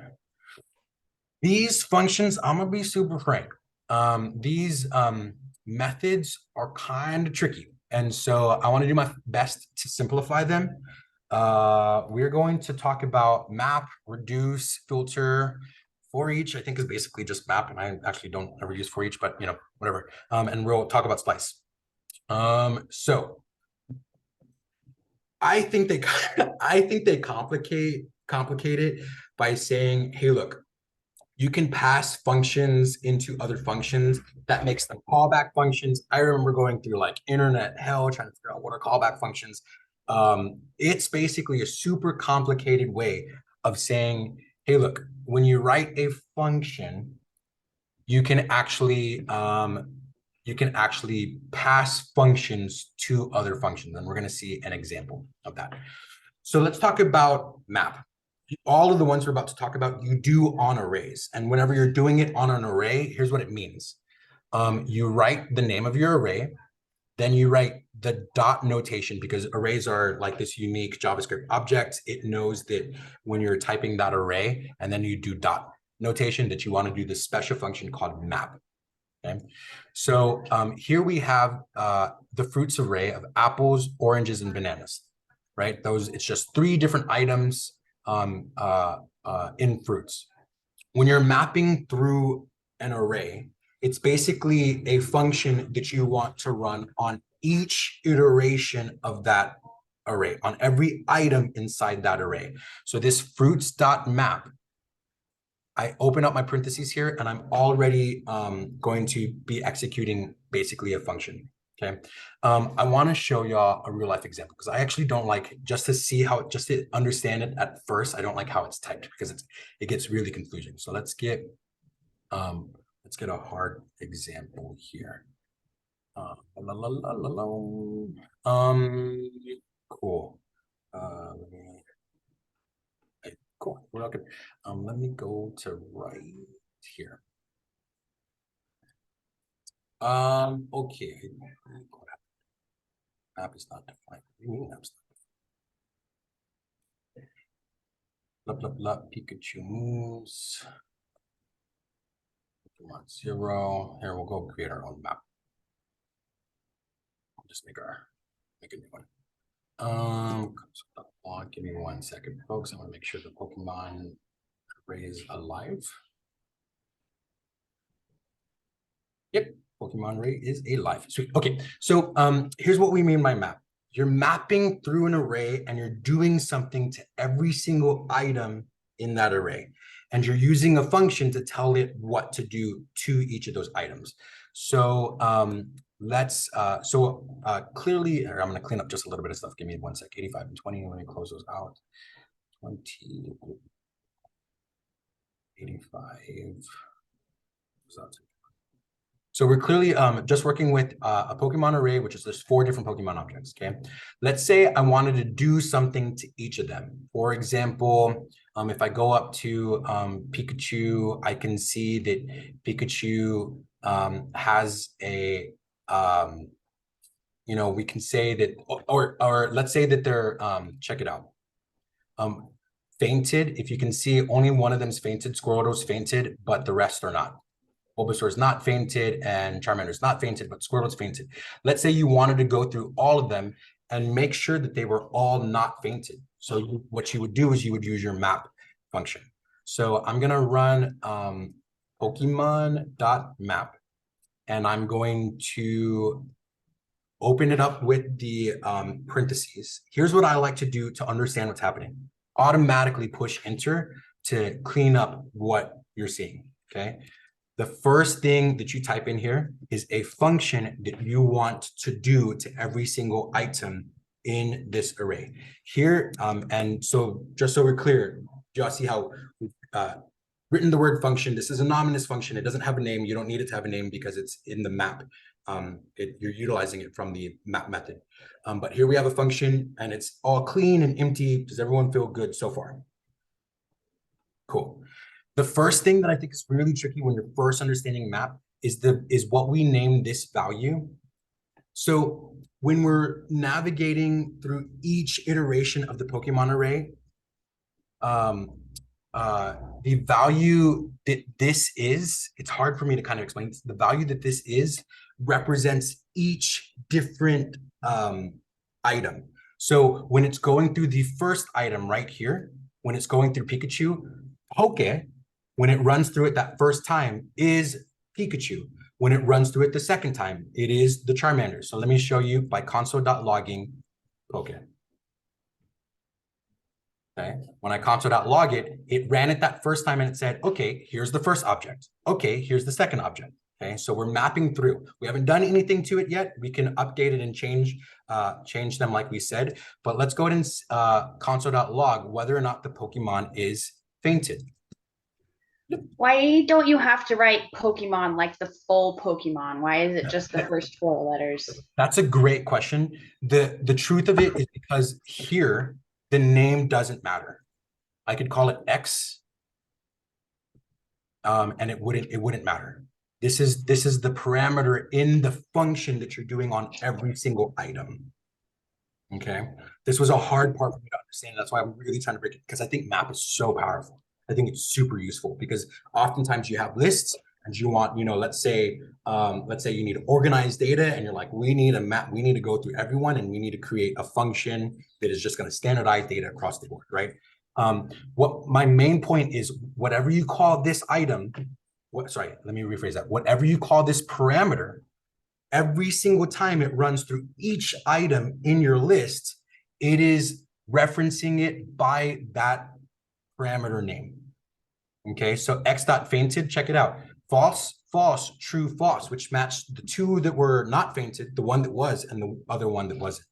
These functions, I'm gonna be super frank. These methods are kind of tricky. And so I want to do my best to simplify them. We're going to talk about map, reduce, filter. For each, I think is basically just map, and I actually don't ever use for each, but you know, whatever. And we'll talk about splice. So I think they complicate it by saying, hey, look, you can pass functions into other functions. That makes them callback functions. I remember going through like internet hell trying to figure out what are callback functions. It's basically a super complicated way of saying, hey, look, when you write a function, you can actually pass functions to other functions, and we're going to see an example of that. So let's talk about map. All of the ones we're about to talk about, you do on arrays, and whenever you're doing it on an array, here's what it means. You write the name of your array, then you write the dot notation, because arrays are like this unique JavaScript object. It knows that when you're typing that array, and then you do dot notation, that you want to do this special function called map. Okay, so here we have the fruits array of apples, oranges, and bananas, right? Those, it's just 3 different items in fruits. When you're mapping through an array, it's basically a function that you want to run on each iteration of that array, on every item inside that array. So this fruits.map, I open up my parentheses here, and I'm already going to be executing basically a function. Okay, I want to show y'all a real life example, because I actually don't like, just to see how, just to understand it at first, I don't like how it's typed, because it gets really confusing. So let's get a hard example here. Cool. Cool. We're not good. Let me go to right here. Okay. App is not defined. App's not defined. Blah blah blah. Pikachu moves. Pokemon 0. Here, we'll go create our own map. I'll just make a new one. Give me 1 second, folks. I want to make sure the Pokemon array is alive. Yep, Pokemon array is alive. Sweet. Okay, so here's what we mean by map. You're mapping through an array, and you're doing something to every single item in that array, and you're using a function to tell it what to do to each of those items. So clearly, I'm going to clean up just a little bit of stuff. Give me 1 sec. 85 and 20. Let me close those out. 20, 85. So we're clearly just working with a Pokemon array, which is there's 4 different Pokemon objects. Okay, let's say I wanted to do something to each of them. For example, if I go up to Pikachu, I can see that Pikachu has a we can say that, or let's say that they're check it out. Fainted. If you can see, only one of them is fainted. Squirtle's fainted, but the rest are not. Bulbasaur's not fainted, and Charmander's not fainted, but Squirtle's fainted. Let's say you wanted to go through all of them and make sure that they were all not fainted. So what you would do is you would use your map function. So I'm going to run Pokemon.map, and I'm going to open it up with the parentheses. Here's what I like to do to understand what's happening. Automatically push enter to clean up what you're seeing, okay? The first thing that you type in here is a function that you want to do to every single item in this array. Here, and so just so we're clear, do y'all see how we've written the word function? This is a nominous function. It doesn't have a name. You don't need it to have a name because it's in the map. You're utilizing it from the map method. But here we have a function, and it's all clean and empty. Does everyone feel good so far? Cool. The first thing that I think is really tricky when you're first understanding map is what we name this value. So when we're navigating through each iteration of the Pokemon array, the value that this is, it's hard for me to kind of explain. The value that this is represents each different item. So when it's going through the first item right here, when it's going through Pikachu, Poke, when it runs through it that first time is Pikachu. When it runs through it the second time, it is the Charmander. So let me show you by console.logging Poke. Okay. When I console.log it, it ran it that first time and it said, okay, here's the first object. Okay, here's the second object. Okay, so we're mapping through. We haven't done anything to it yet. We can update it and change them like we said. But let's go ahead and console.log whether or not the Pokemon is fainted. Why don't you have to write Pokemon like the full Pokemon? Why is it just the first 4 letters? That's a great question. The truth of it is because here, the name doesn't matter. I could call it X, and it wouldn't matter. This is the parameter in the function that you're doing on every single item. Okay, this was a hard part for me to understand. That's why I'm really trying to break it, because I think map is so powerful. I think it's super useful because oftentimes you have lists and you want, let's say you need organized data and you're like, we need a map, we need to go through everyone and we need to create a function that is just going to standardize data across the board, right? What my main point is, whatever you call this item, let me rephrase that. Whatever you call this parameter, every single time it runs through each item in your list, it is referencing it by that parameter name. Okay, so x.fainted, check it out. False, false, true, false, which matched the 2 that were not fainted, the one that was, and the other one that wasn't,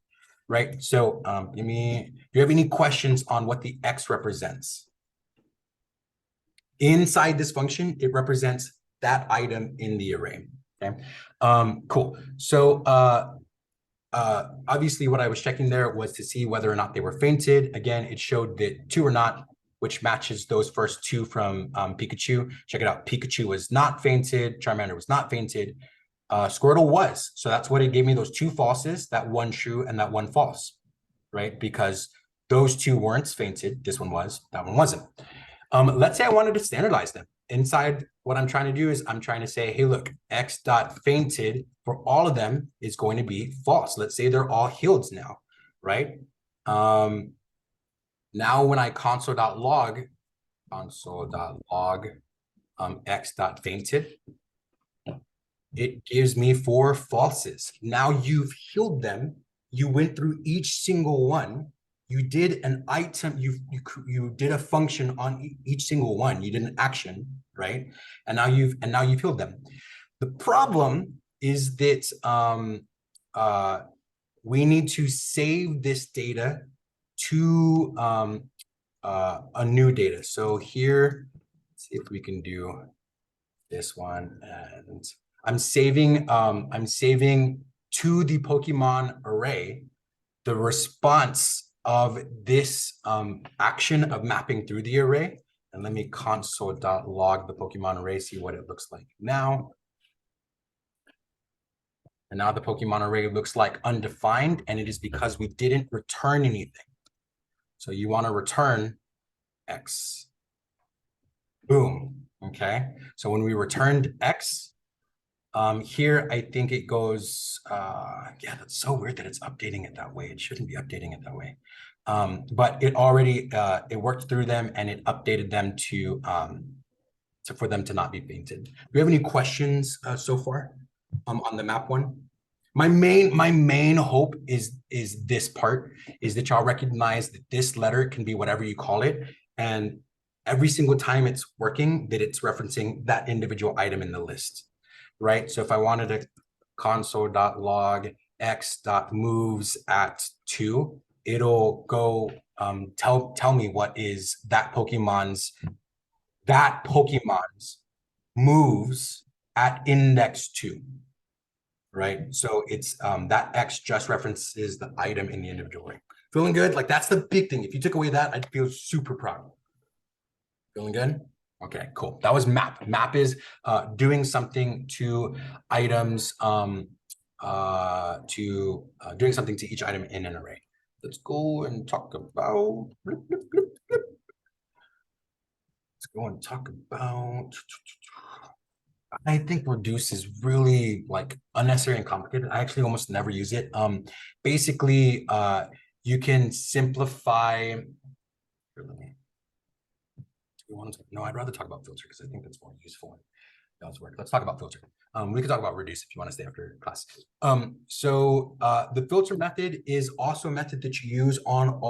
right? So do you have any questions on what the X represents? Inside this function, it represents that item in the array, okay? Cool, so obviously what I was checking there was to see whether or not they were fainted. Again, it showed that 2 or not, which matches those first 2 from Pikachu. Check it out. Pikachu was not fainted. Charmander was not fainted. Squirtle was. So that's what it gave me, those 2 falses, that 1 true and that 1 false, right? Because those 2 weren't fainted. This one was, that one wasn't. Let's say I wanted to standardize them. Inside, what I'm trying to do is I'm trying to say, hey, look, x.fainted for all of them is going to be false. Let's say they're all healed now, right? Now, when I console.log x.fainted, it gives me 4 falses. Now you've healed them. You went through each single one. You did an item. You did a function on each single one. You did an action, right? And now you've healed them. The problem is that we need to save this data to a new data. So here, let's see if we can do this one. And I'm saving to the Pokemon array the response of this action of mapping through the array. And let me console.log the Pokemon array, see what it looks like now. And now the Pokemon array looks like undefined, and it is because we didn't return anything. So you want to return X. Boom. Okay. So when we returned X, here I think it goes, yeah, that's so weird that it's updating it that way. It shouldn't be updating it that way. But it already, it worked through them and it updated them for them to not be fainted. Do you have any questions so far on the map one? My main hope is this part, is that y'all recognize that this letter can be whatever you call it, and every single time it's working, that it's referencing that individual item in the list, right? So if I wanted to console.log x.moves at 2, it'll go tell me what is that Pokemon's moves at index 2. Right, so it's that X just references the item in the individual ring. Feeling good? Like, that's the big thing. If you took away that, I'd feel super proud. Feeling good? Okay, cool. That was map. Map is doing something to items doing something to each item in an array. Let's go and talk about. Let's go and talk about. I think reduce is really like unnecessary and complicated. I actually almost never use it. Basically, you can simplify. No, I'd rather talk about filter because I think that's more useful in God's work. Let's talk about filter. We can talk about reduce if you want to stay after class. The filter method is also a method that you use on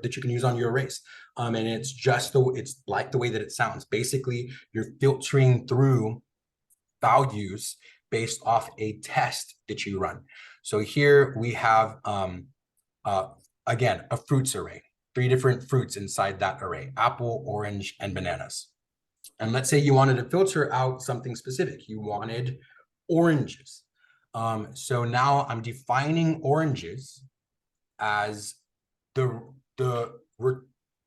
that you can use on your arrays. And it's just it's like the way that it sounds. Basically, you're filtering through values based off a test that you run. So here we have again a fruits array. 3 different fruits inside that array: apple, orange, and bananas. And let's say you wanted to filter out something specific. You wanted oranges. So now I'm defining oranges as the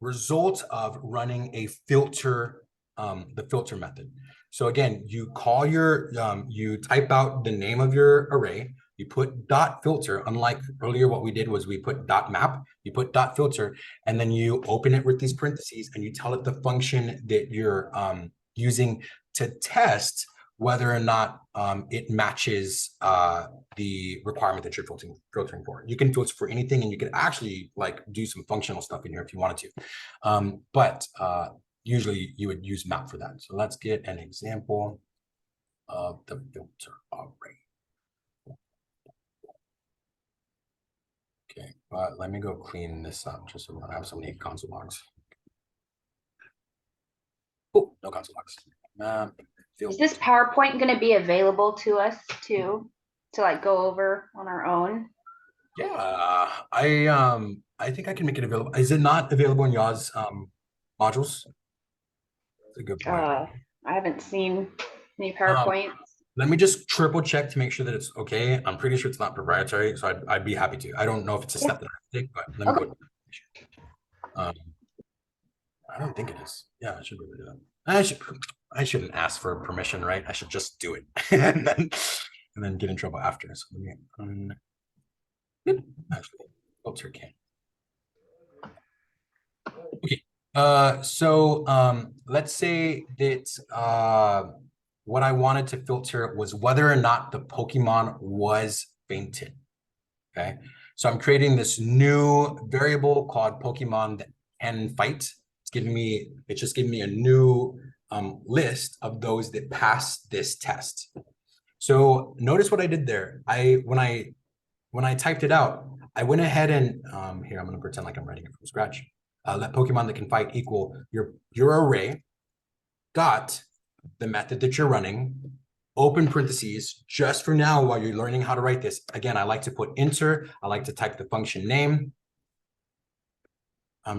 result of running a filter, the filter method. So again, you call you type out the name of your array. You put dot filter, unlike earlier what we did was we put dot map, you put dot filter, and then you open it with these parentheses and you tell it the function that you're using to test whether or not it matches the requirement that you're filtering for. You can filter for anything, and you can actually like do some functional stuff in here if you wanted to. But usually you would use map for that. So let's get an example of the filter array. Okay, but let me go clean this up just so we don't have so many console logs. Oh, no console logs. Is this PowerPoint going to be available to us too, to like go over on our own? Yeah, I think I can make it available. Is it not available in y'all's modules? That's a good point. I haven't seen any PowerPoints. Let me just triple check to make sure that it's okay. I'm pretty sure it's not proprietary, so I'd be happy to. I don't know if it's a step that I take, but let me go. I don't think it is. Yeah, I should be able to do that. I shouldn't ask for permission, right? I should just do it and then get in trouble after. So let me actually filter can. Okay. Let's say that what I wanted to filter was whether or not the Pokemon was fainted. Okay. So I'm creating this new variable called Pokemon that can fight. It's just giving me a new list of those that pass this test. So notice what I did there. When I typed it out, I went ahead and here I'm going to pretend like I'm writing it from scratch. Let Pokemon that can fight equal your array dot the method that you're running, open parentheses, just for now while you're learning how to write this. Again, I like to put enter. I like to type the function name.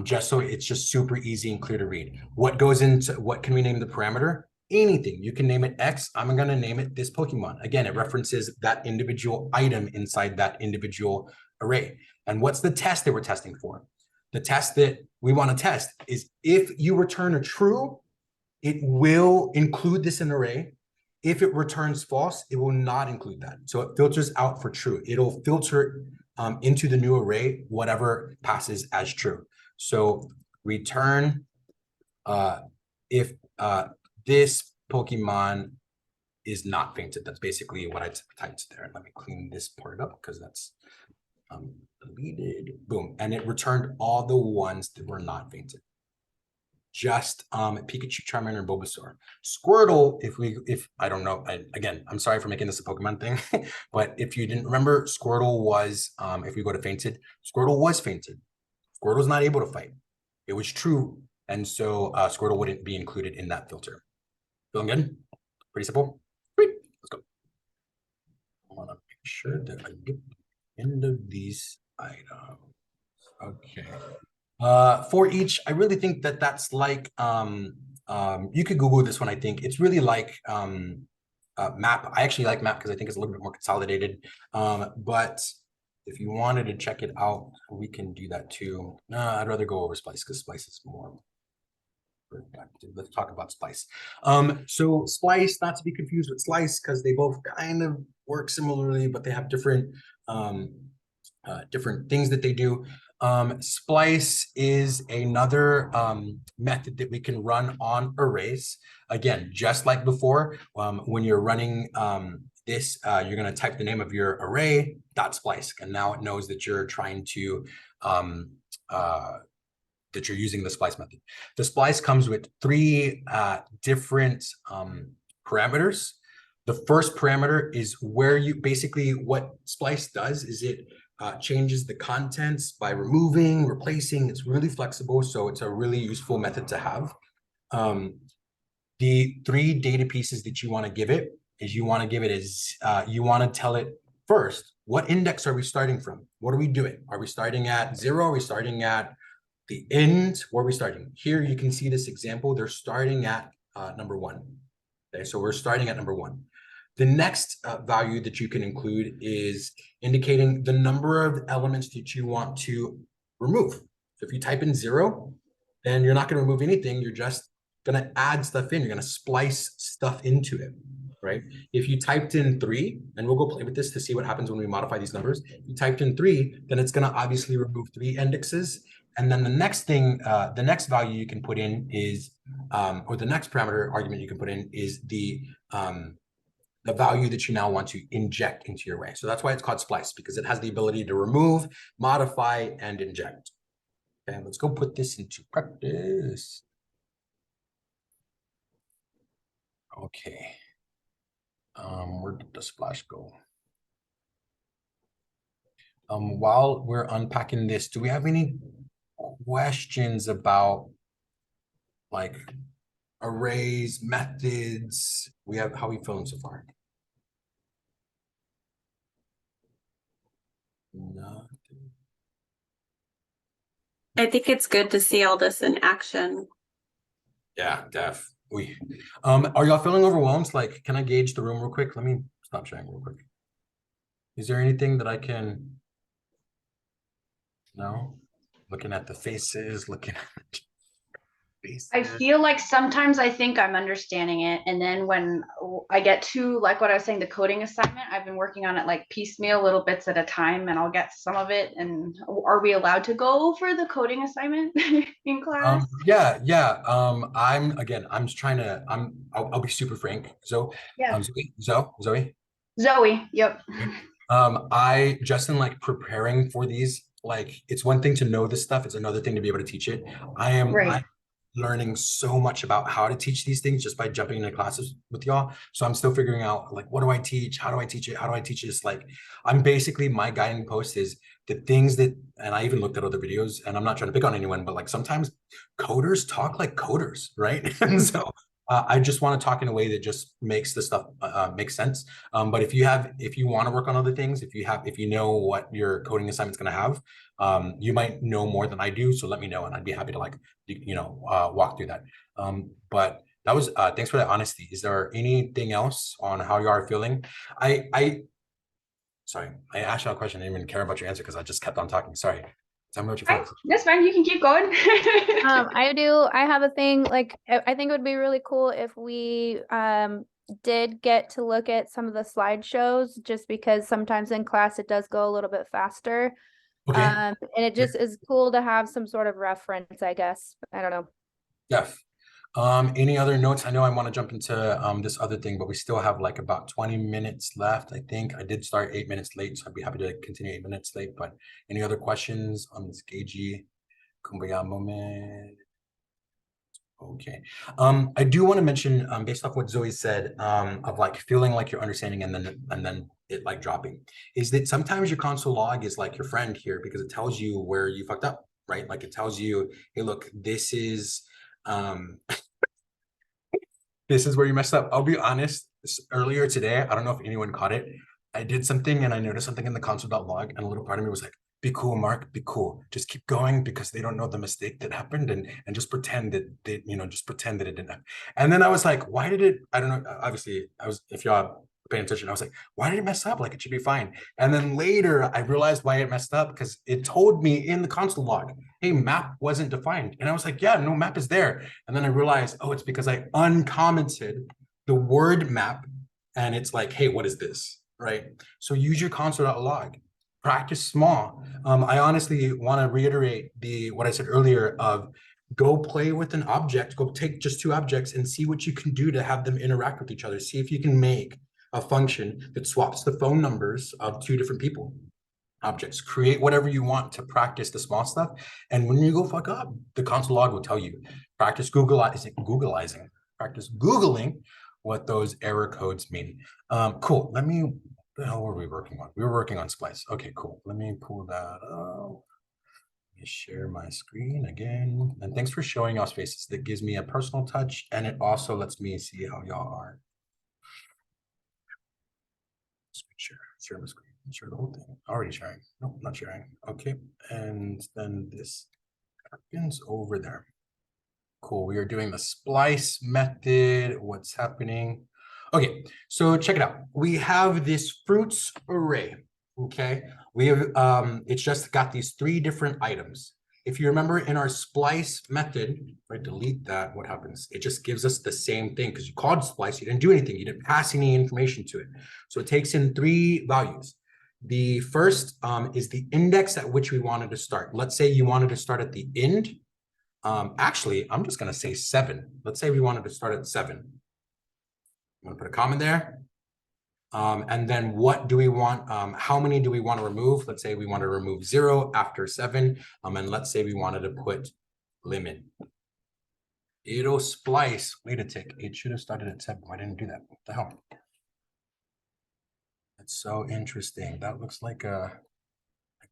Just so it's just super easy and clear to read. What can we name the parameter? Anything. You can name it X. I'm going to name it this Pokemon. Again, it references that individual item inside that individual array. And what's the test that we're testing for? The test that we want to test is if you return a true, it will include this in an array. If it returns false, it will not include that. So it filters out for true. It'll filter into the new array whatever passes as true. So return if this Pokemon is not fainted. That's basically what I typed there. Let me clean this part up because that's deleted. Boom. And it returned all the ones that were not fainted. Just Pikachu, Charmander, and Bulbasaur. Squirtle, if I don't know, again, I'm sorry for making this a Pokemon thing, but if you didn't remember, Squirtle was, if we go to fainted, Squirtle was fainted. Squirtle's not able to fight. It was true. And so Squirtle wouldn't be included in that filter. Feeling good? Pretty simple. Great. Let's go. I want to make sure that I get the end of these items. Okay. For each, I really think that that's like, you could Google this one, I think. It's really like map. I actually like map because I think it's a little bit more consolidated. But if you wanted to check it out, we can do that too. No, I'd rather go over Splice because Splice is more Let's talk about splice. So splice, not to be confused with slice, because they both kind of work similarly, but they have different different things that they do. Splice is another method that we can run on arrays. Again, just like before, when you're running this, you're going to type the name of your array .splice, and now it knows that you're trying to that you're using the splice method. The splice comes with three different parameters. The first parameter is where you basically, what splice does is it changes the contents by removing, replacing. It's really flexible, so it's a really useful method to have. The three data pieces that you want to give it is you want to give it as you want to tell it first, what index are we starting from? What are we doing? Are we starting at 0? Are we starting at the end? Where are we starting? Here you can see this example. They're starting at number 1. Okay, so we're starting at number 1. The next value that you can include is indicating the number of elements that you want to remove. So if you type in 0, then you're not going to remove anything. You're just going to add stuff in. You're going to splice stuff into it, right? If you typed in 3, and we'll go play with this to see what happens when we modify these numbers. If you typed in 3, then it's going to obviously remove 3 indexes. And then the next thing, the next value you can put in is, or the next parameter argument you can put in is the value that you now want to inject into your array. So that's why it's called splice, because it has the ability to remove, modify, and inject. Okay, let's go put this into practice. Okay. Where did the splash go? While we're unpacking this, do we have any questions about like arrays, methods? How are we feeling so far? Nothing. I think it's good to see all this in action. Yeah, are y'all feeling overwhelmed? Like, can I gauge the room real quick? Let me stop sharing real quick. Is there anything that I can? No? Looking at the faces, looking at faces. I feel like sometimes I think I'm understanding it, and then when I get to, like what I was saying, the coding assignment, I've been working on it like piecemeal, little bits at a time, and I'll get some of it. And are we allowed to go over the coding assignment in class? Yeah. I'm just trying to, I'll be super frank. So Yeah. Zoe. Zoe, yep. I just in like preparing for these, like it's one thing to know this stuff, it's another thing to be able to teach it. I'm learning so much about how to teach these things just by jumping into classes with y'all. So I'm still figuring out like, what do I teach? How do I teach it? How do I teach this? Like, I'm basically, my guiding post is the things that, and I even looked at other videos, and I'm not trying to pick on anyone, but like sometimes coders talk like coders, right? And so I just want to talk in a way that just makes the stuff make sense. But if you want to work on other things, if you know what your coding assignment's going to have, you might know more than I do. So let me know, and I'd be happy to like, walk through that. But that was, thanks for that honesty. Is there anything else on how you are feeling? Sorry, I asked you a question. I didn't even care about your answer because I just kept on talking. Sorry. Tell me what you feel. That's fine. You can keep going. I have a thing, like, I think it would be really cool if we did get to look at some of the slideshows, just because sometimes in class it does go a little bit faster. Okay. And it just is cool to have some sort of reference, I guess. I don't know. Def. Any other notes? I know I want to jump into this other thing, but we still have like about 20 minutes left. I think I did start 8 minutes late, so I'd be happy to continue 8 minutes late. But any other questions on this Gagey Kumbaya moment? Okay. I do want to mention, based off what Zoe said, of like feeling like you're understanding and then it like dropping, is that sometimes your console log is like your friend here, because it tells you where you fucked up, right? Like it tells you, hey, look, this is this is where you messed up. I'll be honest, earlier today, I don't know if anyone caught it. I did something and I noticed something in the console.log, and a little part of me was like, be cool, Mark, be cool. Just keep going, because they don't know the mistake that happened, and just pretend that just pretend that it didn't happen. And then I was like, why did it, I don't know, obviously if y'all paying attention. I was like, why did it mess up? Like, it should be fine. And then later I realized why it messed up, because it told me in the console log, hey, map wasn't defined. And I was like, yeah, no, map is there. And then I realized, oh, it's because I uncommented the word map. And it's like, hey, what is this? Right? So use your console.log. Practice small. I honestly want to reiterate what I said earlier of go play with an object, go take just 2 objects and see what you can do to have them interact with each other. See if you can make a function that swaps the phone numbers of 2 different people. Objects, create whatever you want to practice the small stuff. And when you go fuck up, the console log will tell you. Practice Googleizing, practice Googling what those error codes mean. Cool, let me, what the hell were we working on? We were working on splice. Okay, cool, let me pull that up. Share my screen again, and thanks for showing y'all's faces. That gives me a personal touch, and it also lets me see how y'all are. Share my screen, share the whole thing. Already sharing. Nope, not sharing. Okay, and then this happens over there. Cool, we are doing the splice method. What's happening? Okay, so check it out. We have this fruits array. Okay, we have it's just got these 3 different items. If you remember in our splice method, if I delete that, what happens? It just gives us the same thing, because you called splice, you didn't do anything, you didn't pass any information to it. So it takes in 3 values. The first is the index at which we wanted to start. Let's say you wanted to start at the end. Actually, I'm just gonna say 7. Let's say we wanted to start at 7. I'm gonna put a comma there. And then what do we want? How many do we want to remove? Let's say we want to remove 0 after 7. And let's say we wanted to put limit. It'll splice. Wait a tick. It should have started at 7. Why didn't it do that? What the hell? That's so interesting. That looks like I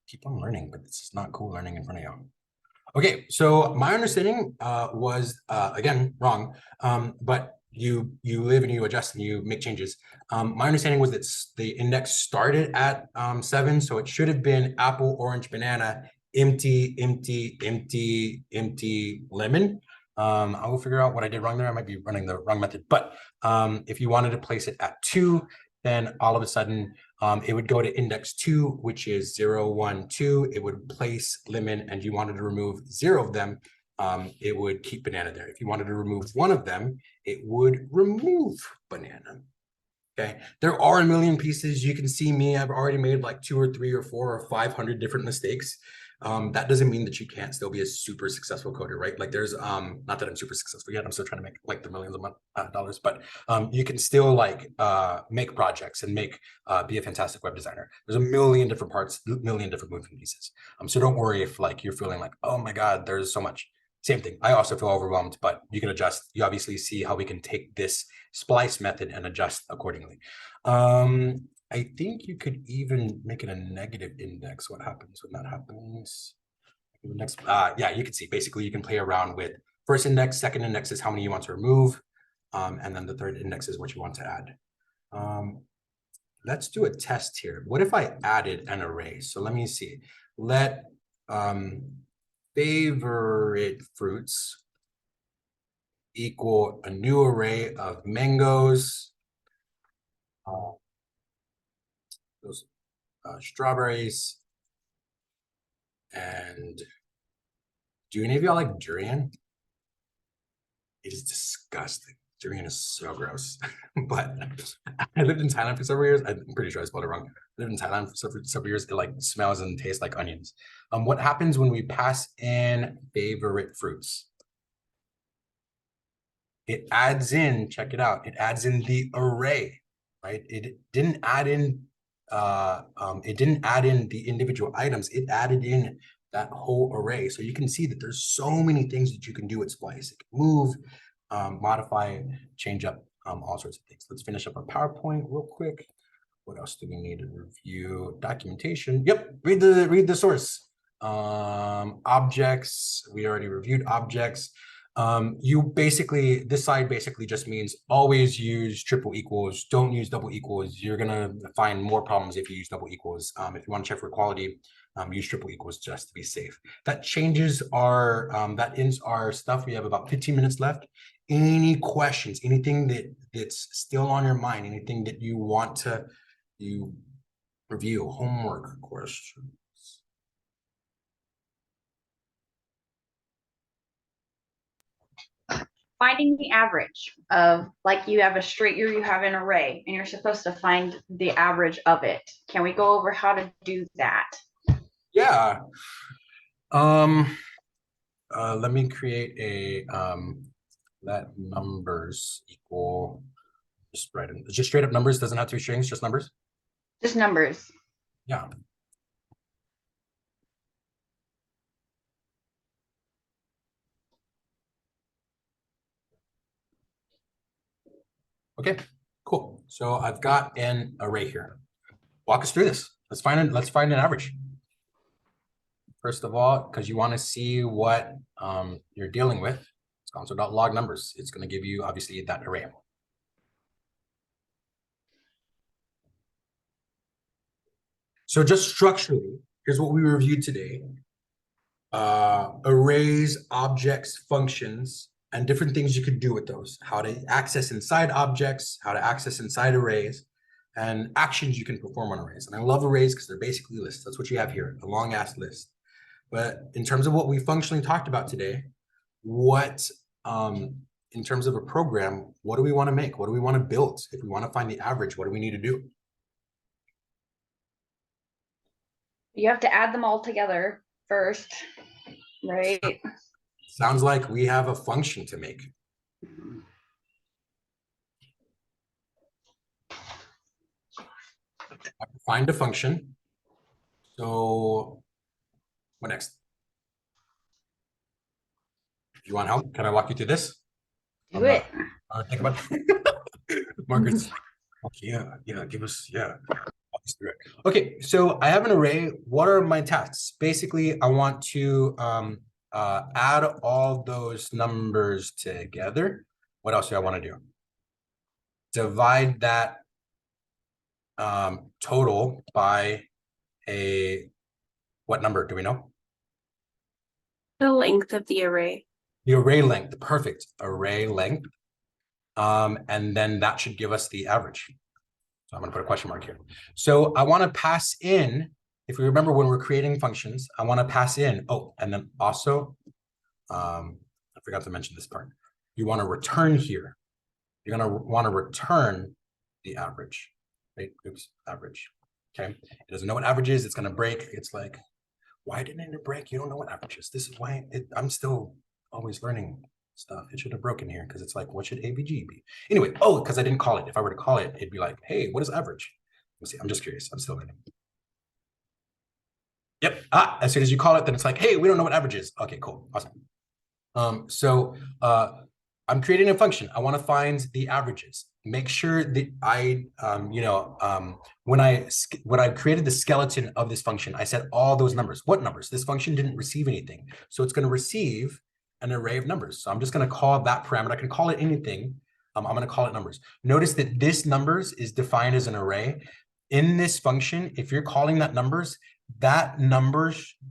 keep on learning, but this is not cool learning in front of y'all. Okay, so my understanding was again wrong, but you live and you adjust and you make changes. My understanding was that the index started at 7, so it should have been apple, orange, banana, empty, empty, empty, empty, lemon. I will figure out what I did wrong there. I might be running the wrong method, but if you wanted to place it at 2, then all of a sudden it would go to index 2, which is 0, 1, 2. It would place lemon, and you wanted to remove 0 of them, it would keep banana there. If you wanted to remove 1 of them, it would remove banana. Okay, there are a million pieces. You can see me, I've already made like 2 or 3 or 4 or 500 different mistakes. That doesn't mean that you can't still be a super successful coder, right? Like there's not that I'm super successful yet, I'm still trying to make like the millions of dollars, but you can still like make projects and make be a fantastic web designer. There's a million different parts, a million different moving pieces. So don't worry if like you're feeling like, oh my god, there's so much. Same thing, I also feel overwhelmed, but you can adjust. You obviously see how we can take this splice method and adjust accordingly. I think you could even make it a negative index. What happens when that happens? Next, yeah, you can see basically you can play around with first index, second index is how many you want to remove, and then the third index is what you want to add. Let's do a test here. What if I added an array? So let me see. Let favorite fruits equal a new array of mangoes. Those strawberries, and do any of y'all like durian? It is disgusting. Durian is so gross. But I lived in Thailand for several years. I'm pretty sure I spelled it wrong. I lived in Thailand for several years. It like smells and tastes like onions. What happens when we pass in favorite fruits? It adds in, check it out, it adds in the array, right? It didn't add in the individual items, it added in that whole array. So you can see that there's so many things that you can do with splice. It can move, modify, change up, all sorts of things. Let's finish up our PowerPoint real quick. What else do we need to review? Documentation. Yep, read the source. Objects, we already reviewed objects. You basically, this side basically just means always use triple equals, don't use double equals. You're gonna find more problems if you use double equals. If you want to check for equality, use triple equals just to be safe. That changes our, that ends our stuff. We have about 15 minutes left. any questions, anything that's still on your mind, anything that you want to review, homework questions. Finding the average of, like, you have you have an array and you're supposed to find the average of it. Can we go over how to do that? Yeah. Let me create a let numbers equal, just write in, just straight up numbers, doesn't have to be strings, just numbers. Just numbers. Yeah. Okay, cool. So I've got an array here. Walk us through this. Let's find an average. First of all, because you want to see what you're dealing with, it's console.log numbers. It's going to give you obviously that array. So just structurally, here's what we reviewed today. Arrays, objects, functions, and different things you could do with those. How to access inside objects, how to access inside arrays, and actions you can perform on arrays. And I love arrays because they're basically lists. That's what you have here, a long ass list. But in terms of what we functionally talked about today, what in terms of a program, what do we want to make? What do we want to build? If we want to find the average, what do we need to do? You have to add them all together first, right? Sounds like we have a function to make. Find a function. So what next? If you want help, can I walk you through this? Do it. Think about Margaret's. Okay, yeah, give us, yeah. Walk us through it. Okay, so I have an array. What are my tasks? Basically, I want to add all those numbers together. What else do I want to do? Divide that total by what number do we know? The length of the array. The array length, perfect. Array length. And then that should give us the average. So I'm going to put a question mark here. So I want to pass in, if we remember when we're creating functions, I want to pass in, and then also, I forgot to mention this part. You want to return here. You're going to want to return the average, right? Oops, average. Okay. It doesn't know what average is. It's going to break. It's like, why didn't it break? You don't know what average is. This is why I'm still always learning stuff. It should have broken here because it's like, what should AVG be? Anyway, because I didn't call it. If I were to call it, it'd be like, hey, what is average? Let's see. I'm just curious. I'm still learning. Yep. As soon as you call it, then it's like, hey, we don't know what average is. Okay, cool. Awesome. So I'm creating a function. I want to find the averages. Make sure that I, when I created the skeleton of this function, I said all those numbers. What numbers? This function didn't receive anything. So it's going to receive an array of numbers. So I'm just going to call that parameter. I can call it anything. I'm going to call it numbers. Notice that this numbers is defined as an array. In this function, if you're calling that numbers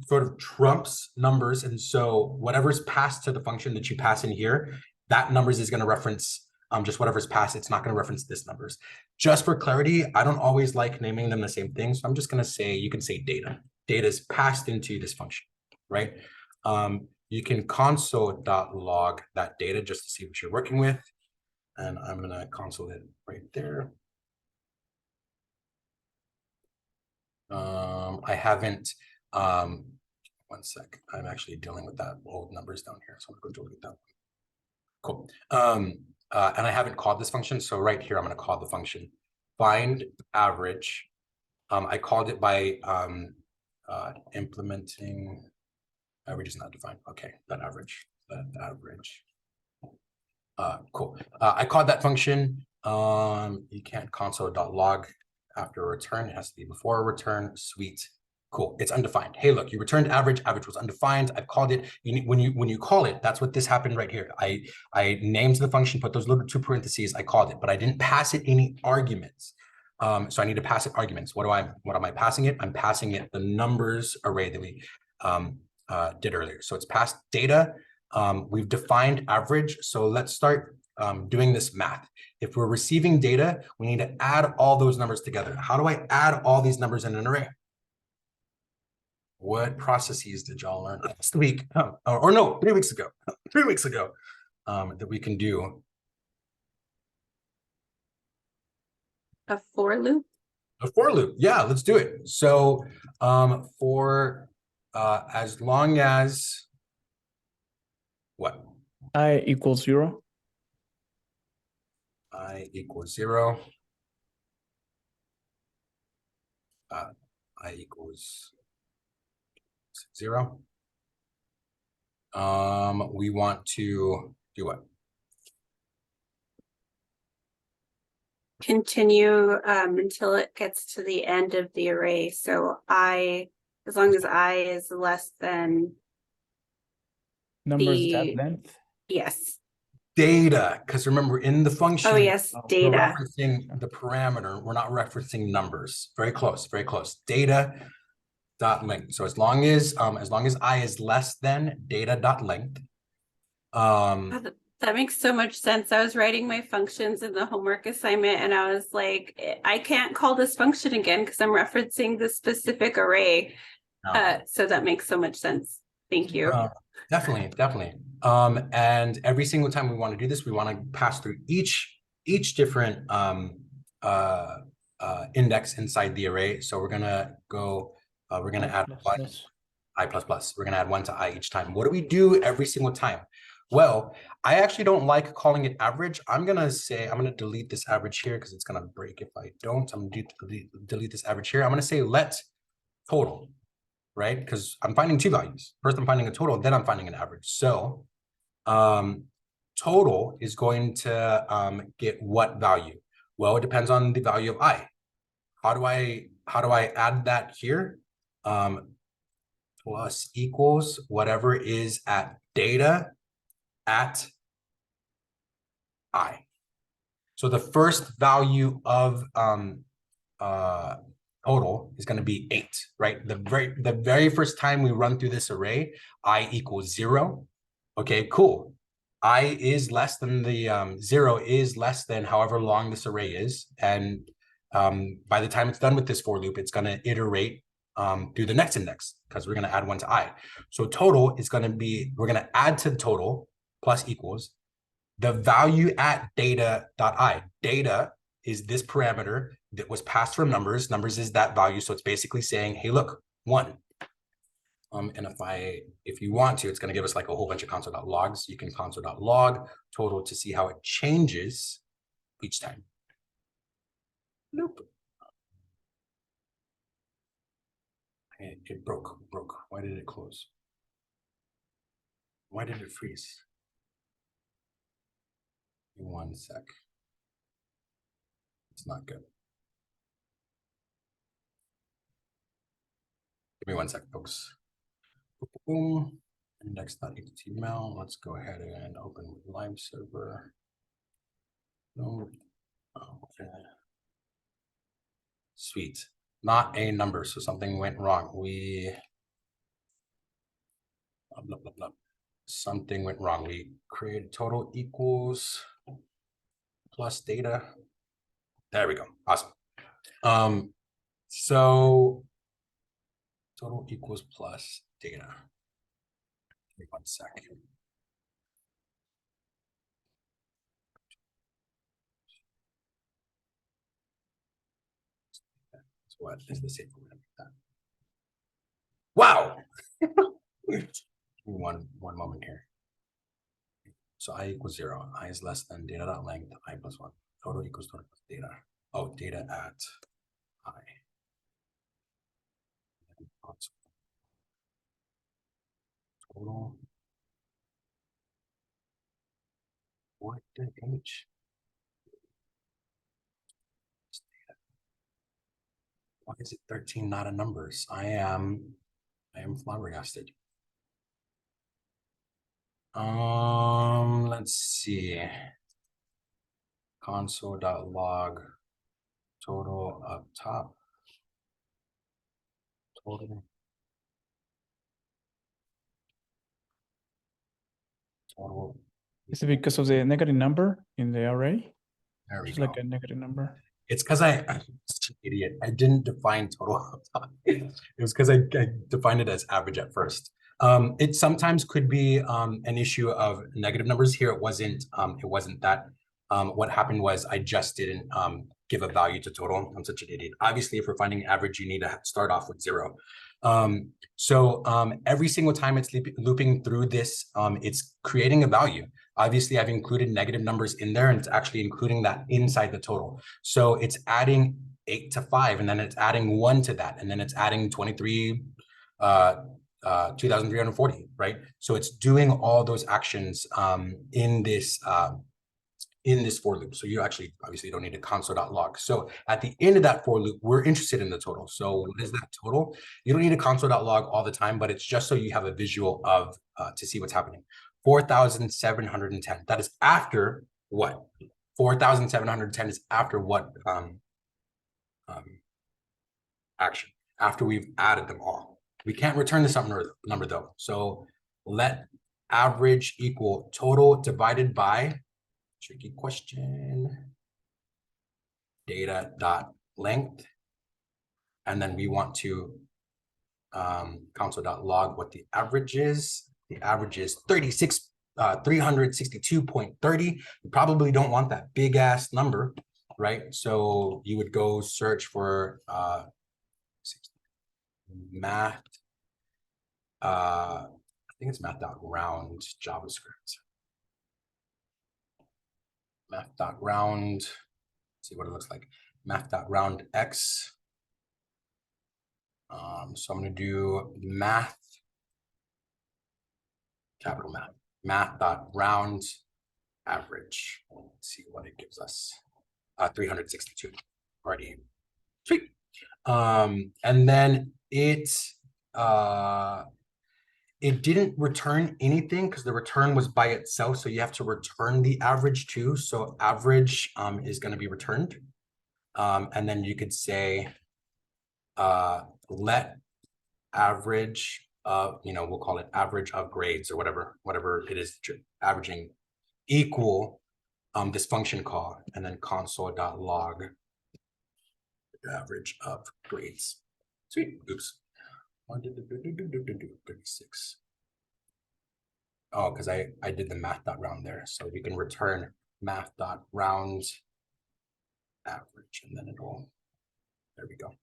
sort of trumps numbers. And so whatever's passed to the function that you pass in here, that numbers is going to reference just whatever's passed. It's not going to reference this numbers. Just for clarity, I don't always like naming them the same thing. So I'm just going to say, you can say data. Data is passed into this function, right? You can console.log that data just to see what you're working with. And I'm going to console it right there. I haven't, one sec. I'm actually dealing with that old numbers down here. So I'm going to go delete that one. Cool. And I haven't called this function. So right here, I'm going to call the function find average. I called it by implementing average is not defined. Okay, that average. Cool. I called that function. You can't console.log after a return. It has to be before a return. Sweet. Cool. It's undefined. Hey, look, you returned average. Average was undefined. I've called it. When you call it, that's what this happened right here. I named the function, put those little two parentheses. I called it, but I didn't pass it any arguments. So I need to pass it arguments. What am I passing it? I'm passing it the numbers array that we did earlier. So it's passed data. We've defined average. So let's start doing this math. If we're receiving data, we need to add all those numbers together. How do I add all these numbers in an array? What processes did y'all learn last week? Or no, 3 weeks ago. 3 weeks ago, that we can do A for loop. a for loop. Yeah, let's do it. So for as long as what? I equals 0. I equals 0. I equals 0. We want to do what? Continue until it gets to the end of the array. So as long as I is less than Numbers that the length. yes. Data, because remember in the function, Oh yes, we're data. referencing the parameter. We're not referencing numbers. Very close, very close. Data dot length. So as long as I is less than data dot length. That makes so much sense. I was writing my functions in the homework assignment and I was like, I can't call this function again because I'm referencing the specific array. So that makes so much sense. Thank you. Definitely. And every single time we want to do this, we want to pass through each different index inside the array. So we're gonna go, we're gonna add one I plus plus. We're gonna add 1 to I each time. What do we do every single time? Well, I actually don't like calling it average. I'm gonna delete this average here because it's gonna break if I don't. I'm gonna delete this average here. I'm gonna say let total, right? Because I'm finding 2 values. First, I'm finding a total, then I'm finding an average. So total is going to get what value? Well, it depends on the value of I. How do I add that here? Plus equals whatever is at data at I. So the first value of total is going to be 8, right? The very first time we run through this array, I equals 0. Okay, cool. I is less than the 0 is less than however long this array is. And by the time it's done with this for loop, it's going to iterate through the next index because we're going to add 1 to I. So total is going to be, we're going to add to the total plus equals the value at data.I. Data is this parameter that was passed from numbers. Numbers is that value. So it's basically saying, hey, look, 1. And if you want to, it's going to give us like a whole bunch of console.logs. You can console.log total to see how it changes each time. Nope. It broke. Why did it close? Why did it freeze? 1 sec. It's not good. Give me 1 sec, folks. Boom. Index.html. Let's go ahead and open live server. No. Okay. Sweet. Not a number, so something went wrong. Blah, blah, blah. Something went wrong. We created total equals plus data. There we go. Awesome. So total equals plus data. Give me 1 second. So what is the safe way to make that? Wow. one moment here. So I equals 0. I is less than data.length. I plus 1. Total equals total plus data. Oh, data at I. Total. What the H? Why is it 13 not a numbers? I am flabbergasted. Let's see. Console.log total up top. Total. total. Is it because of the negative number in the array? There we It's go. like a negative number. It's because I'm such an idiot. I didn't define total. It was because I defined it as average at first. It sometimes could be an issue of negative numbers. Here it wasn't that. What happened was I just didn't give a value to total. I'm such an idiot. Obviously, if we're finding average, you need to start off with 0. Every single time it's looping through this, it's creating a value. Obviously, I've included negative numbers in there, and it's actually including that inside the total. So it's adding 8 to 5, and then it's adding 1 to that, and then it's adding 23, 2,340, right? So it's doing all those actions in this for loop. So you actually obviously don't need to console.log. So at the end of that for loop, we're interested in the total. So what is that total? You don't need to console.log all the time, but it's just so you have a visual of to see what's happening. 4,710. That is after what? 4,710 is after what action? After we've added them all. We can't return this number though. So let average equal total divided by, tricky question, data dot length. And then we want to console.log what the average is. The average is 362.30. You probably don't want that big ass number, right? So you would go search for math. I think it's math.round JavaScript. Math.round. See what it looks like. Math.round x. So I'm going to do math, capital math, math.round average. Let's see what it gives us. 362 already. Sweet. And then it didn't return anything because the return was by itself. So you have to return the average too. So average is going to be returned. And then you could say, let average of, we'll call it average of grades or whatever it is that you're averaging equal this function call, and then console.log average of grades. Sweet. Oops. 36. Oh, because I did the math.round there. So we can return math.round average, and then it'll, there we go.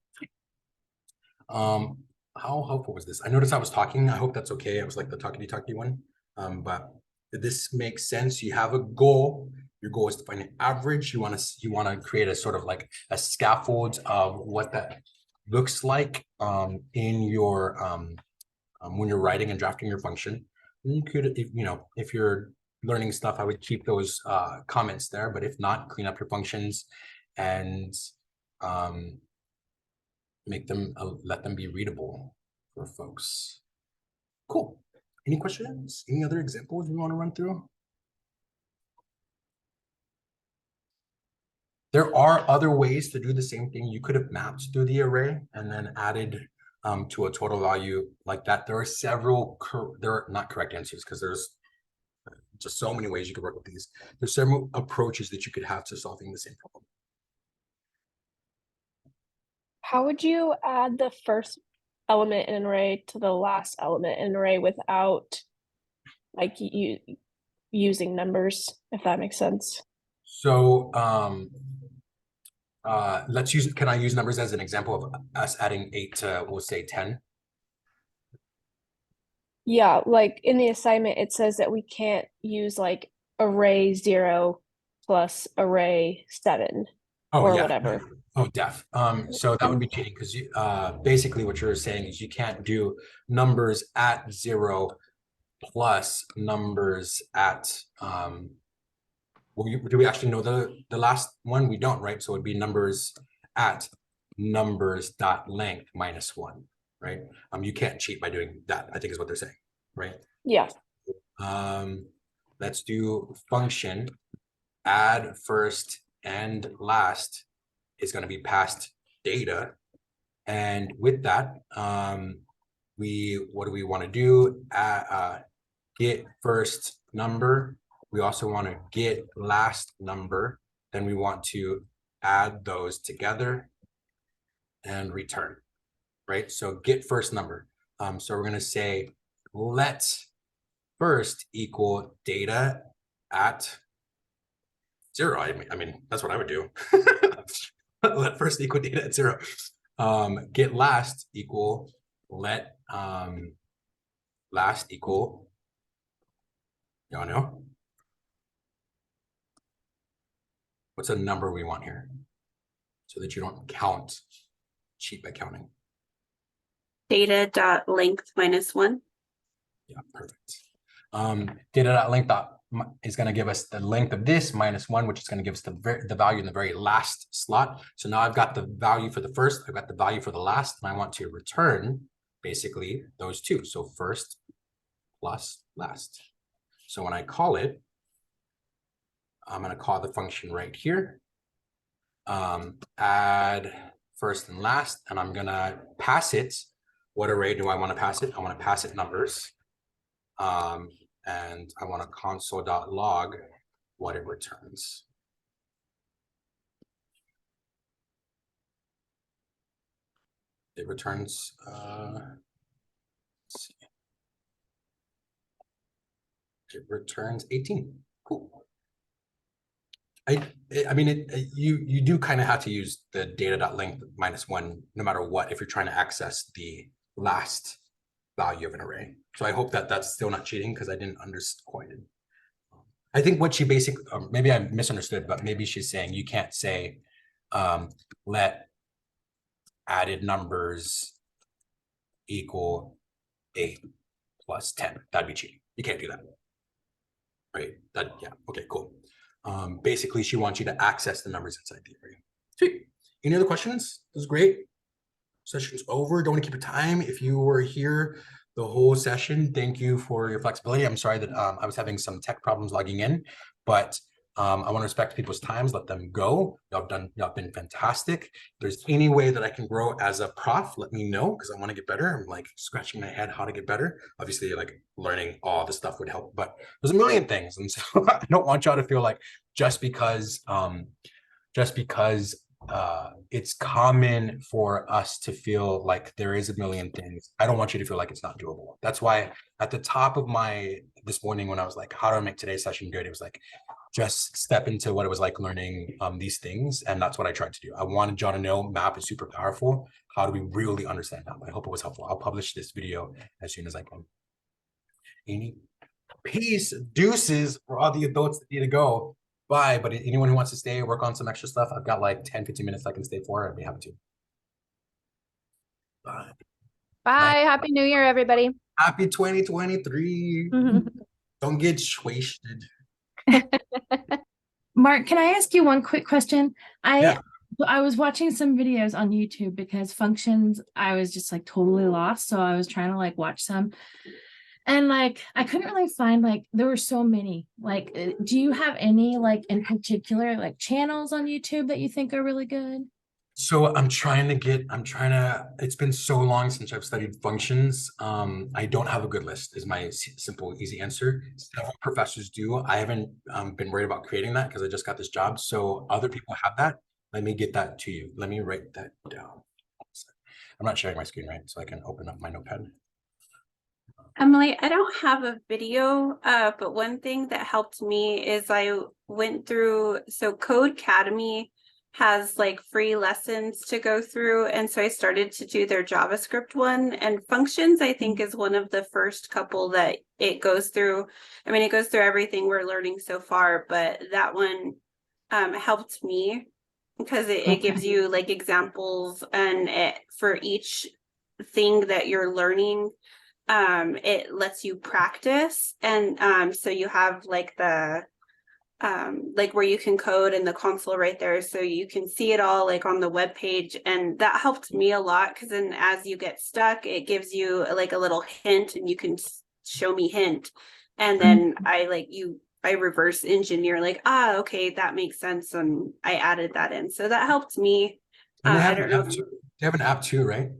How helpful was this? I noticed I was talking. I hope that's okay. I was like the talky one. But did this make sense? You have a goal. Your goal is to find an average. You want to create a sort of like a scaffold of what that looks like in your when you're writing and drafting your function. You could, if you're learning stuff, I would keep those comments there. But if not, clean up your functions and make them, let them be readable for folks. Cool. Any questions? Any other examples we want to run through? There are other ways to do the same thing. You could have mapped through the array and then added to a total value like that. There are several, there are not correct answers because there's just so many ways you could work with these. There's several approaches that you could have to solving the same problem. How would you add the first element in an array to the last element in an array without like using numbers, if that makes sense? So let's use, can I use numbers as an example of us adding 8 to, we'll say 10? Yeah, like in the assignment, it says that we can't use like array 0 plus array 7 or whatever. Oh, def. So that would be cheating because you basically what you're saying is you can't do numbers at 0 plus numbers at well, do we actually know the last one? We don't, right? So it'd be numbers at numbers dot length minus 1, right? You can't cheat by doing that, I think is what they're saying, right? Yeah. Let's do function add first and last is going to be passed data, and with that what do we want to do? Get first number. We also want to get last number. Then we want to add those together and return, right? So get first number. So we're going to say let first equal data at 0. I mean, that's what I would do. Let first equal data at 0. Get last equal let last equal, y'all know? What's a number we want here? So that you don't cheat by counting. Data dot length -1. Yeah, perfect. Data.length is going to give us the length of this -1, which is going to give us the value in the very last slot. So now I've got the value for the first, I've got the value for the last, and I want to return basically those two. So first plus last. So when I call it, I'm going to call the function right here, add first and last, and I'm going to pass it. What array do I want to pass it? I want to pass it numbers. And I want to console.log what it returns. It returns, let's see. It returns 18. Cool. I mean, you do kind of have to use the data.length -1 no matter what if you're trying to access the last value of an array. So I hope that that's still not cheating because I didn't understand quite it. I think what she basically, maybe I misunderstood, but maybe she's saying you can't say let added numbers equal 8 plus 10. That'd be cheating. You can't do that. Right? That, yeah. Okay, cool. Basically, she wants you to access the numbers inside the array. Sweet. Any other questions? This is great. Session's over. Don't want to keep your time. If you were here the whole session, thank you for your flexibility. I'm sorry that I was having some tech problems logging in, but I want to respect people's times, let them go. Y'all been fantastic. If there's any way that I can grow as a prof, let me know, because I want to get better. I'm like scratching my head how to get better. Obviously, like learning all the stuff would help, but there's a million things. And so I don't want y'all to feel like just because it's common for us to feel like there is a million things. I don't want you to feel like it's not doable. That's why at the top of this morning, when I was like, how do I make today's session good? It was like, just step into what it was like learning these things. And that's what I tried to do. I wanted y'all to know map is super powerful. How do we really understand map? I hope it was helpful. I'll publish this video as soon as I can. Any peace, deuces for all the adults that need to go. Bye, but anyone who wants to stay, work on some extra stuff, I've got like 10-15 minutes I can stay for. I'd be happy to. Bye. Bye. Happy New Year, everybody. Happy 2023. Don't get wasted. Mark, can I ask you one quick question? Yeah. I was watching some videos on YouTube because functions, I was just like totally lost. So I was trying to like watch some. And like, I couldn't really find, like, there were so many. Like, do you have any, like, in particular, like, channels on YouTube that you think are really good? So it's been so long since I've studied functions. I don't have a good list is my simple, easy answer. Several professors do. I haven't been worried about creating that because I just got this job. So other people have that. Let me get that to you. Let me write that down. I'm not sharing my screen, right? So I can open up my notepad. Emily, I don't have a video, but one thing that helped me is I went through, so Codecademy has like free lessons to go through. And so I started to do their JavaScript one, and functions, I think, is one of the first couple that it goes through. I mean, it goes through everything we're learning so far, but that one helped me because it gives you like examples, and for each thing that you're learning, it lets you practice. And so you have like the like where you can code in the console right there, so you can see it all like on the web page. And that helped me a lot because then as you get stuck, it gives you like a little hint, and you can show me hint, and then I reverse engineer like, okay, that makes sense, and I added that in. So that helped me. I don't know. They have an app too, right?